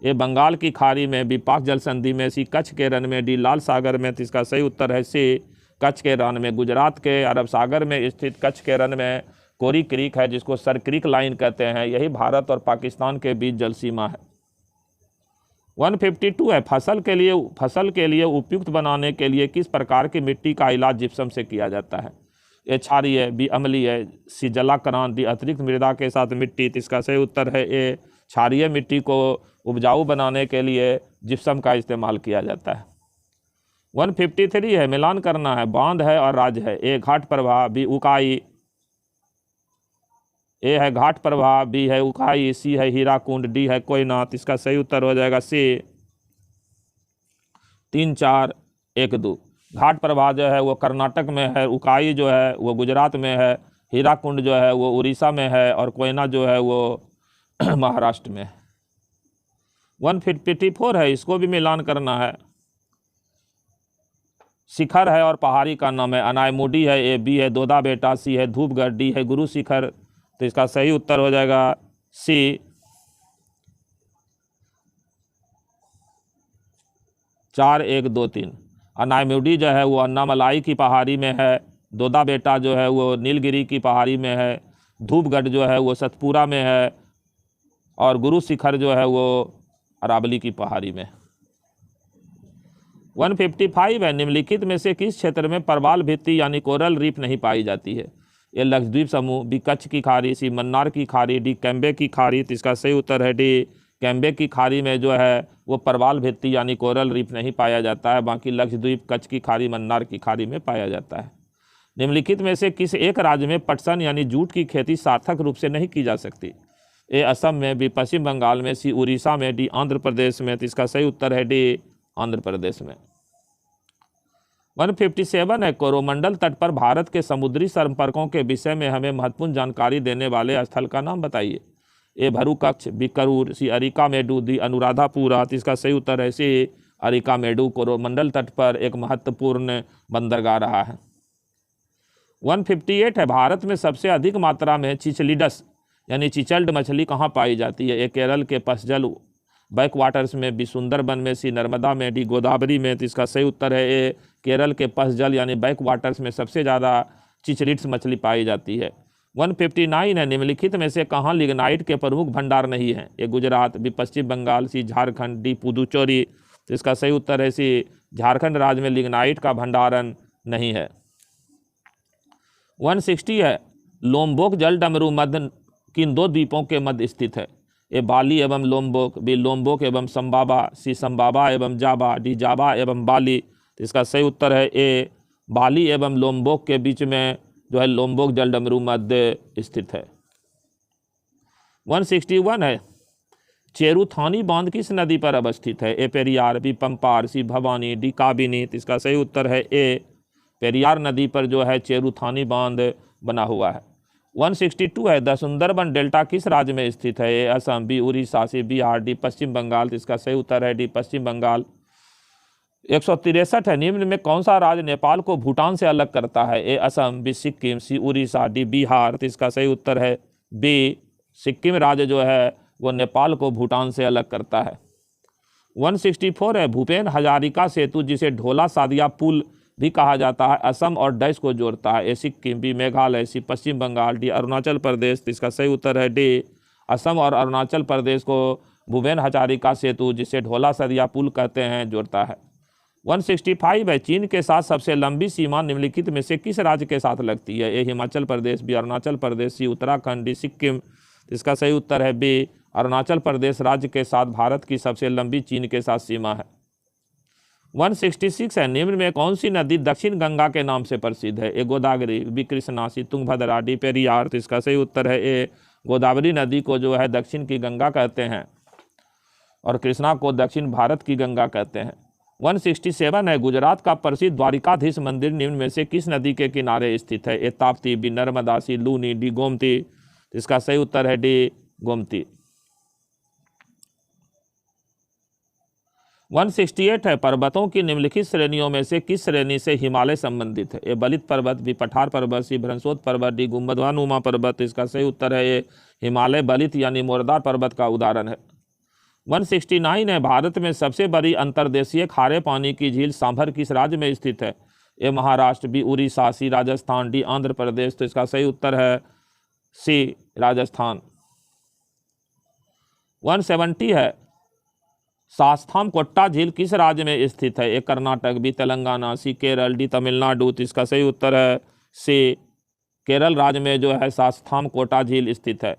ए बंगाल की खाड़ी में, बी पाक जल संधि में, सी कच्छ के रन में, डी लाल सागर में। तो इसका सही उत्तर है सी कच्छ के रन में। गुजरात के अरब सागर में स्थित कच्छ के रन में कोरी क्रीक है, जिसको सर क्रीक लाइन कहते हैं। यही भारत और पाकिस्तान के बीच जल सीमा है। 152 है, फसल के लिए उपयुक्त बनाने के लिए किस प्रकार की मिट्टी का इलाज जिप्सम से किया जाता है? ए क्षारीय, बी अम्लीय, सी जलाक्रांत, डी अतिरिक्त मृदा के साथ मिट्टी। तो इसका सही उत्तर है ए क्षारीय मिट्टी को उपजाऊ बनाने के लिए जिप्सम का इस्तेमाल किया जाता है। 153 है, मिलान करना है, बांध है और राज है। ए घाट प्रवाह, बी उकाई, ए है घाट प्रवाह, बी है उकाई, सी है हीराकुंड, डी है कोयना। तो इसका सही उत्तर हो जाएगा सी, 3, 4, 1, 2। घाट प्रवाह जो है वो कर्नाटक में है, उकाई जो है वो गुजरात में है, हीराकुंड जो है वो उड़ीसा में है और कोयना जो है वो महाराष्ट्र में है। 154 है, इसको भी मिलान करना है। शिखर है और पहाड़ी का नाम है। अनायमुडी है, ए बी है दोदा बेटा, सी है धूपगढ़, डी है गुरु शिखर। तो इसका सही उत्तर हो जाएगा सी, 4, 1, 2, 3। अनायमुडी जो है वो अन्नामलाई की पहाड़ी में है, दोदा बेटा जो है वो नीलगिरी की पहाड़ी में है, धूपगढ़ जो है वो सतपुरा में है और गुरु शिखर जो है वो अरावली की पहाड़ी में। 155 है, निम्नलिखित में से किस क्षेत्र में प्रवाल भित्ति यानी कोरल रीफ नहीं पाई जाती है? ये लक्षद्वीप समूह, बी कच्छ की खाड़ी, सी मन्नार की खाड़ी, डी कैम्बे की खाड़ी। तो इसका सही उत्तर है डी, कैम्बे की खाड़ी में जो है वो प्रवाल भित्ति यानी कोरल रीफ नहीं पाया जाता है, बाकी लक्षद्वीप, कच्छ की खाड़ी, मन्नार की खाड़ी में पाया जाता है। निम्नलिखित में से किस एक राज्य में पटसन यानी जूट की खेती सार्थक रूप से नहीं की जा सकती? ए असम में, बी पश्चिम बंगाल में, सी उड़ीसा में, डी आंध्र प्रदेश में। तो इसका सही उत्तर है डी, आंध्र प्रदेश में। 157 है, कोरोमंडल तट पर भारत के समुद्री संपर्कों के विषय में हमें महत्वपूर्ण जानकारी देने वाले स्थल का नाम बताइए। ए भरूकक्ष, बी करूर, सी अरिकामेडु, डी अनुराधापुरा। तो इसका सही उत्तर है सी अरिकामेडु कोरोमंडल तट पर एक महत्वपूर्ण बंदरगाह रहा है। 158 है, भारत में सबसे अधिक मात्रा में चिचलिडस यानी चिचल्ड मछली कहाँ पाई जाती है? ए केरल के पसजल बैक वाटर्स में, बी सुंदरबन में, सी नर्मदा में, डी गोदावरी में। तो इसका सही उत्तर है ए केरल के पसजल यानी बैक वाटर्स में सबसे ज़्यादा चिचलिड्स मछली पाई जाती है। 159 है, निम्नलिखित में से कहाँ लिग्नाइट के प्रमुख भंडार नहीं है? ए गुजरात, बी पश्चिम बंगाल, सी झारखंड, डी पुदुचेरी। तो इसका सही उत्तर है सी झारखंड राज्य में लिग्नाइट का भंडारण नहीं है। 160 है, लोम्बोक जल डमरू मध्य किन दो द्वीपों के मध्य स्थित है? ए बाली एवं लोम्बोक, बी लोम्बोक एवं संबाबा, सी संबाबा एवं जाबा, डी जाबा एवं बाली। तो इसका सही उत्तर है ए बाली एवं लोम्बोक के बीच में जो है लोम्बोक जल डमरू मध्य स्थित है। 161 है, चेरुथानी बांध किस नदी पर अवस्थित है? ए पेरियार, बी पंपार, सी भवानी, डी काबिनी। तो इसका सही उत्तर है ए पेरियार नदी पर जो है चेरुथानी बांध बना हुआ है। 162 है, द सुंदरबन डेल्टा किस राज्य में स्थित है? ए असम, बी उड़ीसा, सी बिहार, डी पश्चिम बंगाल। तो इसका सही उत्तर है डी पश्चिम बंगाल। 163 है, निम्न में कौन सा राज्य नेपाल को भूटान से अलग करता है? ए असम, बी सिक्किम, सी उड़ीसा, डी बिहार। तो इसका सही उत्तर है बी सिक्किम राज्य जो है वो नेपाल को भूटान से अलग करता है। 164 है, भूपेन हजारिका सेतु जिसे ढोला सादिया पुल भी कहा जाता है असम और डैश को जोड़ता है? ए सिक्किम, बी मेघालय, सी पश्चिम बंगाल, डी अरुणाचल प्रदेश। तो इसका सही उत्तर है डी असम और अरुणाचल प्रदेश को भूपेन हजारिका सेतु जिसे ढोला सादिया पुल कहते हैं जोड़ता है। 165 है, चीन के साथ सबसे लंबी सीमा निम्नलिखित में से किस राज्य के साथ लगती है? ए हिमाचल प्रदेश, बी अरुणाचल प्रदेश, सी उत्तराखंड, डी सिक्किम। तो इसका सही उत्तर है बी अरुणाचल प्रदेश राज्य के साथ भारत की सबसे लंबी चीन के साथ सीमा है। 166 है, निम्न में कौन सी नदी दक्षिण गंगा के नाम से प्रसिद्ध है? ए गोदावरी, बी कृष्णा, सी तुंगभद्रा, डी पेरियार। तो इसका सही उत्तर है ए गोदावरी नदी को जो है दक्षिण की गंगा कहते हैं और कृष्णा को दक्षिण भारत की गंगा कहते हैं। 167 है, गुजरात का प्रसिद्ध द्वारिकाधीश मंदिर निम्न में से किस नदी के किनारे स्थित है? ए ताप्ती, बी नर्मदा, सी लूनी, डी गोमती। तो इसका सही उत्तर है डी गोमती। 168 है, पर्वतों की निम्नलिखित श्रेणियों में से किस श्रेणी से हिमालय संबंधित है? ए बलित पर्वत, बी पठार पर्वत, सी भ्रंशोत पर्वत, डी गुंबदवानुमा पर्वत। इसका सही उत्तर है ये हिमालय बलित यानी मोरदार पर्वत का उदाहरण है। 169 है, भारत में सबसे बड़ी अंतर्देशीय खारे पानी की झील सांभर किस राज्य में स्थित है? ए महाराष्ट्र, बी उड़ीसा, सी राजस्थान, डी आंध्र प्रदेश। तो इसका सही उत्तर है सी राजस्थान। 170 है, शास्ताम कोट्टा झील किस राज्य में स्थित है? ए कर्नाटक, बी तेलंगाना, सी केरल, डी तमिलनाडु। तो इसका सही उत्तर है सी केरल राज्य में जो है शास्ताम कोट्टा झील स्थित है।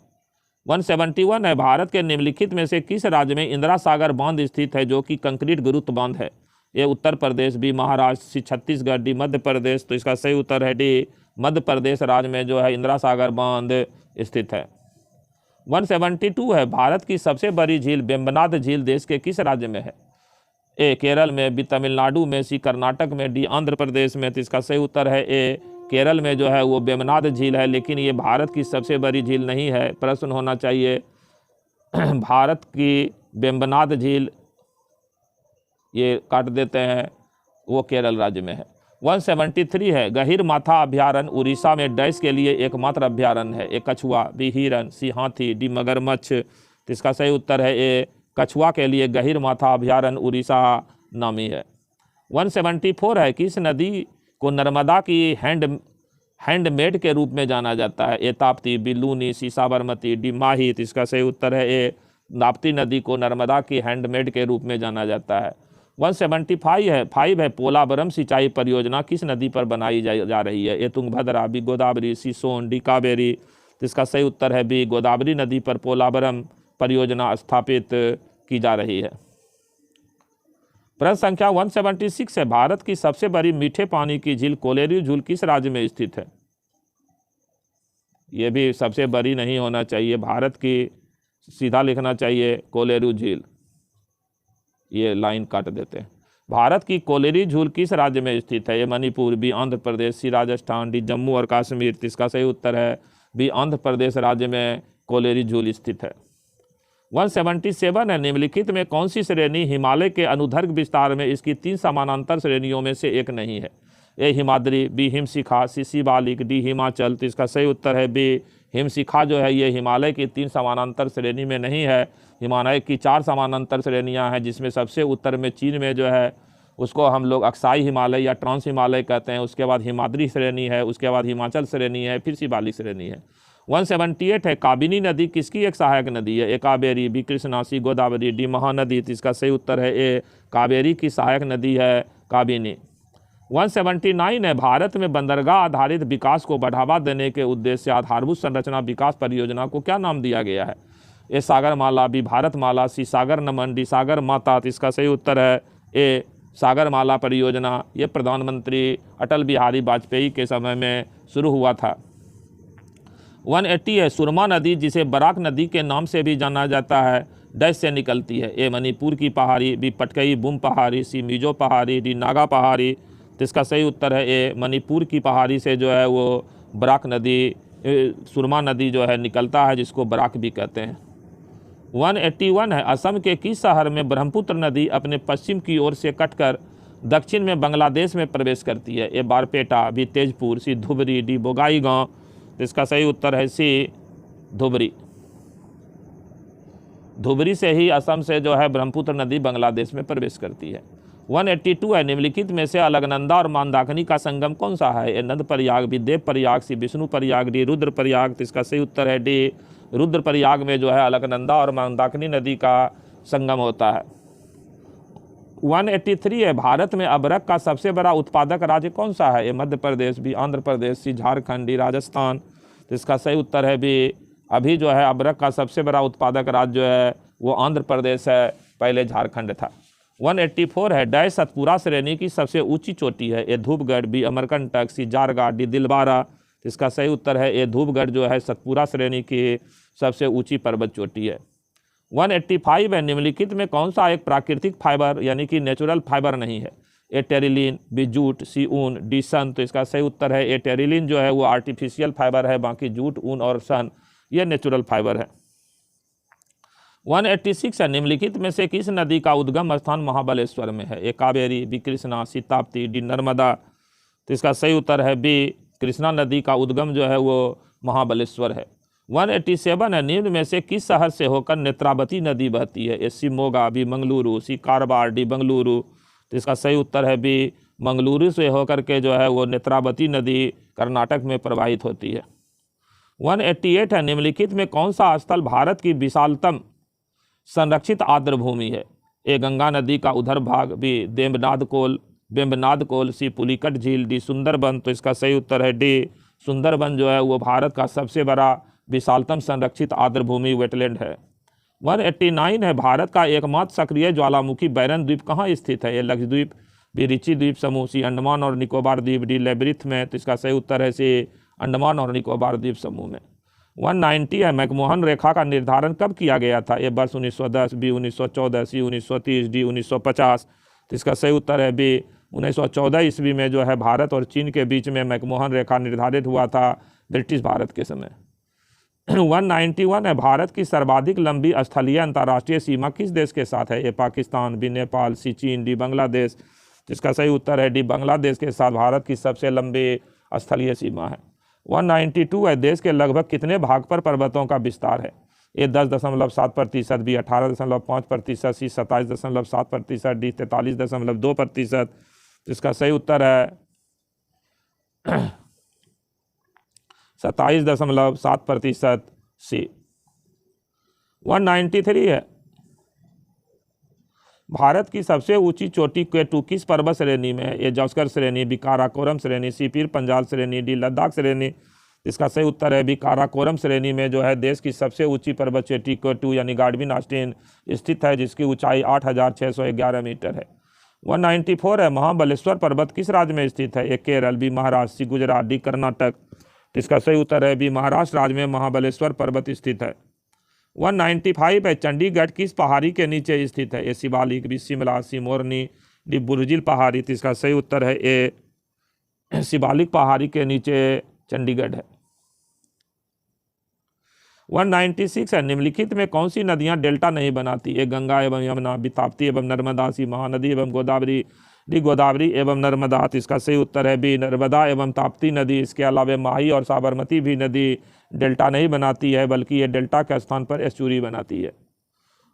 171 है, भारत के निम्नलिखित में से किस राज्य में इंदिरा सागर बांध स्थित है जो कि कंक्रीट गुरुत्व बांध है? ए उत्तर प्रदेश, बी महाराष्ट्र, सी छत्तीसगढ़, डी मध्य प्रदेश। तो इसका सही उत्तर है डी मध्य प्रदेश राज्य में जो है इंदिरा सागर बांध स्थित है। 172 है, भारत की सबसे बड़ी झील वेम्बनाड झील देश के किस राज्य में है? ए केरल में, बी तमिलनाडु में, सी कर्नाटक में, डी आंध्र प्रदेश में। तो इसका सही उत्तर है ए केरल में जो है वो वेम्बनाड झील है, लेकिन ये भारत की सबसे बड़ी झील नहीं है। प्रश्न होना चाहिए भारत की वेम्बनाड झील, ये काट देते हैं, वो केरल राज्य में है। 173 है, गहीर माथा अभ्यारण्य उड़ीसा में डैश के लिए एकमात्र अभ्यारण्य है? ए कछुआ, बी हिरन, सी हाथी, डी मगरमच्छ। तो इसका सही उत्तर है ए कछुआ के लिए गहीर माथा अभ्यारण्य उड़ीसा नामी है। 174 है, किस नदी को नर्मदा की हैंडमेड के रूप में जाना जाता है? ए ताप्ती, बी लूनी, सी साबरमती, डी माही। तो इसका सही उत्तर है ए ताप्ती नदी को नर्मदा की हैंडमेड के रूप में जाना जाता है। 175 है, पोलावरम सिंचाई परियोजना किस नदी पर बनाई जा रही है? ए तुंगभद्रा, बी गोदावरी, सी सोन, डी कावेरी। तो इसका सही उत्तर है बी गोदावरी नदी पर पोलावरम परियोजना स्थापित की जा रही है। प्रश्न संख्या 176 है, भारत की सबसे बड़ी मीठे पानी की झील कोलेरू झील किस राज्य में स्थित है? ये भी सबसे बड़ी नहीं होना चाहिए, भारत की सीधा लिखना चाहिए कोलेरू झील, ये लाइन काट देते हैं। भारत की कोलेरू झील किस राज्य में स्थित है? ये मणिपुर, बी आंध्र प्रदेश, सी राजस्थान, डी जम्मू और कश्मीर। इसका सही उत्तर है बी आंध्र प्रदेश राज्य में कोलेरी झील स्थित है। 177 है, निम्नलिखित में कौन सी श्रेणी हिमालय के अनुदैर्घ्य विस्तार में इसकी 3 समानांतर श्रेणियों में से एक नहीं है? ए हिमाद्री, बी हिमशिखा, सी शिवालिक, डी हिमाचल। तो इसका सही उत्तर है बी हिमशिखा जो है ये हिमालय की 3 समानांतर श्रेणी में नहीं है। हिमालय की 4 समानांतर श्रेणियां हैं, जिसमें सबसे उत्तर में चीन में जो है उसको हम लोग अक्साई हिमालय या ट्रांस हिमालय कहते हैं। उसके बाद हिमाद्री श्रेणी है, उसके बाद हिमाचल श्रेणी है, फिर शिवालिक श्रेणी है। 178 है, काबिनी नदी किसकी एक सहायक नदी है? ए कावेरी, बी कृष्णा, सी गोदावरी, डी महानदी। तो इसका सही उत्तर है ए कावेरी की सहायक नदी है काबिनी। 179 है, भारत में बंदरगाह आधारित विकास को बढ़ावा देने के उद्देश्य से आधारभूत संरचना विकास परियोजना को क्या नाम दिया गया है? ए सागरमाला, बी भारतमाला, सी सागर नमन, डी सागर माता। तो इसका सही उत्तर है ए सागरमाला परियोजना। ये प्रधानमंत्री अटल बिहारी वाजपेयी के समय में शुरू हुआ था। 180 है, सुरमा नदी जिसे बराक नदी के नाम से भी जाना जाता है डैश से निकलती है? ए मणिपुर की पहाड़ी, बी पटकई बुम पहाड़ी, सी मिजो पहाड़ी, डी नागा पहाड़ी। तो इसका सही उत्तर है ए मणिपुर की पहाड़ी से जो है वो बराक नदी, सुरमा नदी जो है निकलता है, जिसको बराक भी कहते हैं। 181 है, असम के किस शहर में ब्रह्मपुत्र नदी अपने पश्चिम की ओर से कटकर दक्षिण में बांग्लादेश में प्रवेश करती है? ए बारपेटा, बी तेजपुर, सी धुबरी, डी बोगाईगांव। तो इसका सही उत्तर है सी धुबरी। धुबरी से ही असम से जो है ब्रह्मपुत्र नदी बांग्लादेश में प्रवेश करती है। 182 है, निम्नलिखित में से अलकनंदा और मंदाकिनी का संगम कौन सा है? ए नंद प्रयाग, बी देव प्रयाग, सी विष्णु प्रयाग, डी रुद्र प्रयाग। तो इसका सही उत्तर है डी रुद्र प्रयाग में जो है अलकनंदा और मंदाकिनी नदी का संगम होता है। 183 है, भारत में अबरक का सबसे बड़ा उत्पादक राज्य कौन सा है? ए मध्य प्रदेश, बी आंध्र प्रदेश, सी झारखंड, डी राजस्थान। तो इसका सही उत्तर है बी अभी जो है अबरक का सबसे बड़ा उत्पादक राज्य जो है वो आंध्र प्रदेश है, पहले झारखंड था। 184 है, डैश सतपुरा श्रेणी की सबसे ऊंची चोटी है? ए धूपगढ़, बी अमरकंटक, सी जारगा, डी दिलवारा। इसका सही उत्तर है ए धूपगढ़ जो है सतपुरा श्रेणी की सबसे ऊंची पर्वत चोटी है। 185 है, निम्नलिखित में कौन सा एक प्राकृतिक फाइबर यानी कि नेचुरल फाइबर नहीं है? ए टेरिलीन, बी जूट, सी ऊन, डी सन। तो इसका सही उत्तर है ए टेरिलीन जो है वो आर्टिफिशियल फाइबर है, बाकी जूट, ऊन और सन ये नेचुरल फाइबर है। 186 है, निम्नलिखित में से किस नदी का उद्गम स्थान महाबलेश्वर में है? ए कावेरी, बी कृष्णा, सी ताप्ती, डी नर्मदा। तो इसका सही उत्तर है बी कृष्णा नदी का उद्गम जो है वो महाबलेश्वर है। 187 है, निम्न में से किस शहर से होकर नेत्रावती नदी बहती है? ए शिमोगा, बी मंगलुरु, सी कारवार, डी बंगलुरु। तो इसका सही उत्तर है बी मंगलुरु से होकर के जो है वो नेत्रावती नदी कर्नाटक में प्रवाहित होती है। 188 है, निम्नलिखित में कौन सा स्थल भारत की विशालतम संरक्षित आर्द्र भूमि है? ए गंगा नदी का उधर भाग, बी बेम्बनाद कोल, सी पुलिकट झील, डी सुंदरबन। तो इसका सही उत्तर है डी सुंदरबन जो है वो भारत का सबसे बड़ा विशालतम संरक्षित आर्द्र भूमि वेटलैंड है। 189 है, भारत का एकमात्र सक्रिय ज्वालामुखी बैरन द्वीप कहाँ स्थित है? ए लक्षद्वीप, बी रिची द्वीप समूह, सी अंडमान और निकोबार द्वीप, डी लेब्रिथ में। तो इसका सही उत्तर है सी अंडमान और निकोबार द्वीप समूह में। 190 है, मैकमोहन रेखा का निर्धारण कब किया गया था? ए वर्ष 1910, बी 1914, सी 1930, डी 1950। तो इसका सही उत्तर है बी 1914 ईस्वी में जो है भारत और चीन के बीच में मैकमोहन रेखा निर्धारित हुआ था ब्रिटिश भारत के समय। 191 है, भारत की सर्वाधिक लंबी स्थलीय अंतर्राष्ट्रीय सीमा किस देश के साथ है? ए पाकिस्तान, बी नेपाल, सी चीन, डी बांग्लादेश। जिसका सही उत्तर है डी बांग्लादेश के साथ भारत की सबसे लंबी स्थलीय सीमा है। 192 है, देश के लगभग कितने भाग पर पर्वतों का विस्तार है? ए 10.7%, बी 18.5%, सी 27.7%, डी 43.2%। इसका सही उत्तर है 27.7% सी। 193 है, भारत की सबसे ऊंची चोटी केटू किस पर्वत श्रेणी में है? ए जौस्कर श्रेणी, बी काराकोरम श्रेणी, सी पीर पंजाल श्रेणी, डी लद्दाख श्रेणी। इसका सही उत्तर है बी काराकोरम श्रेणी में जो है देश की सबसे ऊंची पर्वत चोटी केटू यानी गार्डविन ऑस्टिन स्थित है, जिसकी ऊंचाई 8,611 मीटर है। 194 है, महाबलेश्वर पर्वत किस राज्य में स्थित है? ए केरल, बी महाराष्ट्र, सी गुजरात, डी कर्नाटक। इसका सही उत्तर है बी महाराष्ट्र राज्य में महाबलेश्वर पर्वत स्थित है। 195 है, चंडीगढ़ किस पहाड़ी के नीचे स्थित है? ए शिवालिक, बी शिमला, सी मोरनी, डी बुर्जिल पहाड़ी। तो इसका सही उत्तर है ए शिवालिक पहाड़ी के नीचे चंडीगढ़ है। 196 है, निम्नलिखित में कौन सी नदियां डेल्टा नहीं बनाती? ए गंगा एवं यमुना, बी ताप्ती एवं नर्मदा, सी महानदी एवं गोदावरी, डी गोदावरी एवं नर्मदा। तो इसका सही उत्तर है बी नर्मदा एवं ताप्ती नदी। इसके अलावा माही और साबरमती भी नदी डेल्टा नहीं बनाती है, बल्कि ये डेल्टा के स्थान पर एस्चुरी बनाती है।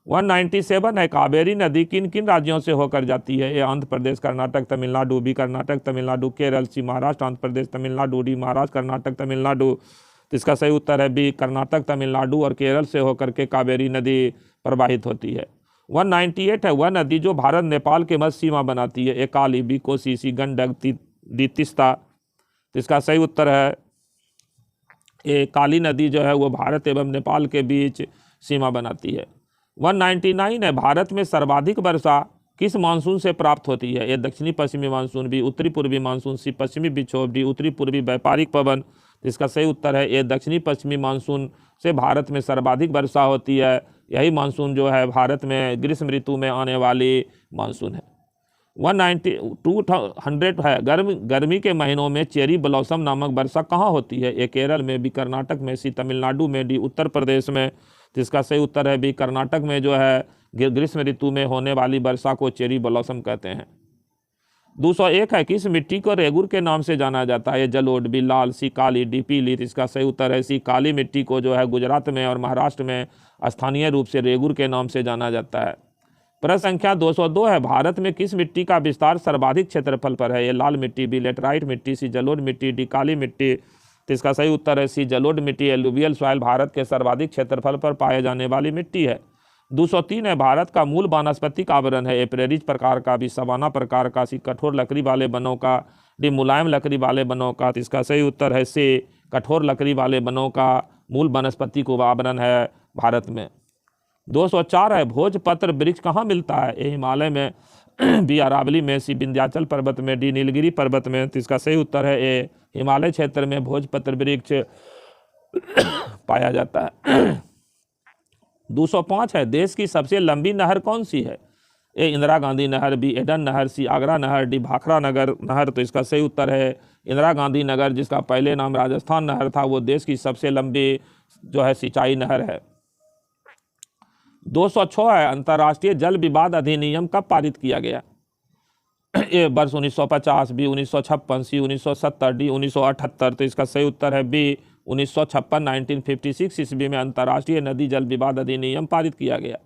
197 है, कावेरी नदी किन किन राज्यों से होकर जाती है? ए आंध्र प्रदेश, कर्नाटक, तमिलनाडु, बी कर्नाटक, तमिलनाडु, केरल, सी महाराष्ट्र, आंध्र प्रदेश, तमिलनाडु, डी महाराष्ट्र, कर्नाटक, तमिलनाडु। तो इसका सही उत्तर है बी कर्नाटक, तमिलनाडु और केरल से होकर के कावेरी नदी प्रवाहित होती है। 198 है, वह नदी जो भारत नेपाल के मध्य सीमा बनाती है? ए काली, बी कोसी, सी गंडक, डी तीस्ता। तो इसका सही उत्तर है ए काली नदी जो है वो भारत एवं नेपाल के बीच सीमा बनाती है। 199 है, भारत में सर्वाधिक वर्षा किस मानसून से प्राप्त होती है? ए दक्षिणी पश्चिमी मानसून, बी उत्तरी पूर्वी मानसून, सी पश्चिमी विक्षोभ, डी उत्तरी पूर्वी व्यापारिक पवन। तो इसका सही उत्तर है ए दक्षिणी पश्चिमी मानसून से भारत में सर्वाधिक वर्षा होती है। यही मानसून जो है भारत में ग्रीष्म ऋतु में आने वाली मानसून है। 200 है, गर्मी के महीनों में चेरी ब्लॉसम नामक वर्षा कहाँ होती है? ए केरल में, बी कर्नाटक में, सी तमिलनाडु में, डी उत्तर प्रदेश में। तो इसका सही उत्तर है बी कर्नाटक में जो है ग्रीष्म ऋतु में होने वाली वर्षा को चेरी ब्लॉसम कहते हैं। 201 है, किस मिट्टी को रेगुर के नाम से जाना जाता है? जलोढ़, बी लाल, सी काली, डी पीली। तो इसका सही उत्तर है सी काली मिट्टी को जो है गुजरात में और महाराष्ट्र में स्थानीय रूप से रेगुर के नाम से जाना जाता है। प्रश्न संख्या 202 है, भारत में किस मिट्टी का विस्तार सर्वाधिक क्षेत्रफल पर है? ये लाल मिट्टी, बी लेटराइट मिट्टी, सी जलोढ़ मिट्टी, डी काली मिट्टी। तो इसका सही उत्तर है सी जलोढ़ मिट्टी। एलुवियल सॉइल भारत के सर्वाधिक क्षेत्रफल पर पाए जाने वाली मिट्टी है। 203 है, भारत का मूल वानस्पतिक आवरण है? ए प्रेरिज प्रकार का, बी सवाना प्रकार का, सी कठोर लकड़ी वाले वनों का, डी मुलायम लकड़ी वाले वनों का। तो इसका सही उत्तर है सी कठोर लकड़ी वाले वनों का मूल वनस्पतिक आवरण है भारत में। 204 है, भोजपत्र वृक्ष कहाँ मिलता है? ए हिमालय में, बी अरावली में, सी विंध्याचल पर्वत में, डी नीलगिरी पर्वत में। तो इसका सही उत्तर है ए हिमालय क्षेत्र में भोजपत्र वृक्ष पाया जाता है। 205 है, देश की सबसे लंबी नहर कौन सी है? ए इंदिरा गांधी नहर, बी एडन नहर, सी आगरा नहर, डी भाखड़ा नगर नहर। तो इसका सही उत्तर है इंदिरा गांधी नगर, जिसका पहले नाम राजस्थान नहर था, वो देश की सबसे लंबी जो है सिंचाई नहर है। 206 है, अंतर्राष्ट्रीय जल विवाद अधिनियम कब पारित किया गया? ए वर्ष 1950, बी 1956, सी 1970, डी 1978। तो इसका सही उत्तर है बी 1956, 1956 ईस्वी में अंतर्राष्ट्रीय नदी जल विवाद अधिनियम पारित किया गया।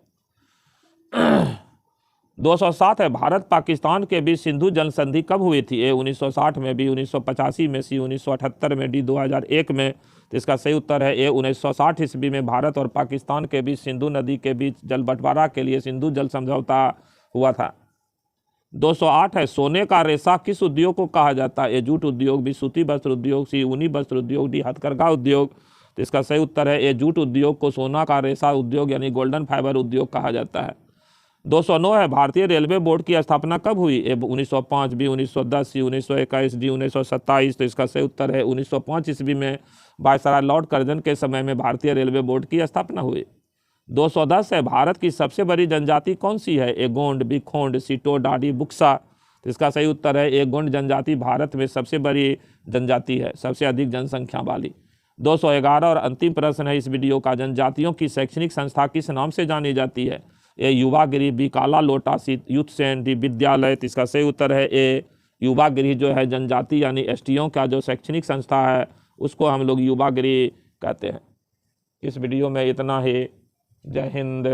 207 है, भारत पाकिस्तान के बीच सिंधु जल संधि कब हुई थी? ए 1960 में, बी 1985 में, सी 1978 में, डी 2001 में। तो इसका सही उत्तर है ए 1960 ईस्वी में भारत और पाकिस्तान के बीच सिंधु नदी के बीच जल बंटवारा के लिए सिंधु जल समझौता हुआ था। 208 है, सोने का रेशा किस उद्योग को कहा जाता है? ए जूट उद्योग, बी सूती वस्त्र उद्योग, सी ऊनी वस्त्र उद्योग, डी हथकरघा उद्योग। तो इसका सही उत्तर है ए जूट उद्योग को सोना का रेशा उद्योग यानी गोल्डन फाइबर उद्योग कहा जाता है। 209 है, भारतीय रेलवे बोर्ड की स्थापना कब हुई? ए 1905, बी 1910, सी 1921, डी 1927। तो इसका सही उत्तर है 1905 ईस्वी में वायसराय लॉर्ड कर्जन के समय में भारतीय रेलवे बोर्ड की स्थापना हुई। 210 है, भारत की सबसे बड़ी जनजाति कौन सी है? ए गोंड, बी खोंड, सी टोडा, डी बुक्सा। तो इसका सही उत्तर है ए गोंड जनजाति भारत में सबसे बड़ी जनजाति है, सबसे अधिक जनसंख्या वाली। 211 और अंतिम प्रश्न है इस वीडियो का, जनजातियों की शैक्षणिक संस्था किस नाम से जानी जाती है? ए युवागिरी, बी काला लोटा, सी यूथ सेन, डी विद्यालय। तो इसका सही उत्तर है ए युवागिरी जो है जनजाति यानी एसटीओ का जो शैक्षणिक संस्था है उसको हम लोग युवागिरी कहते हैं। इस वीडियो में इतना ही। जय हिंद,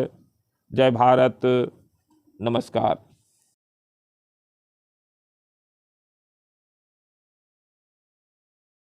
जय भारत, नमस्कार।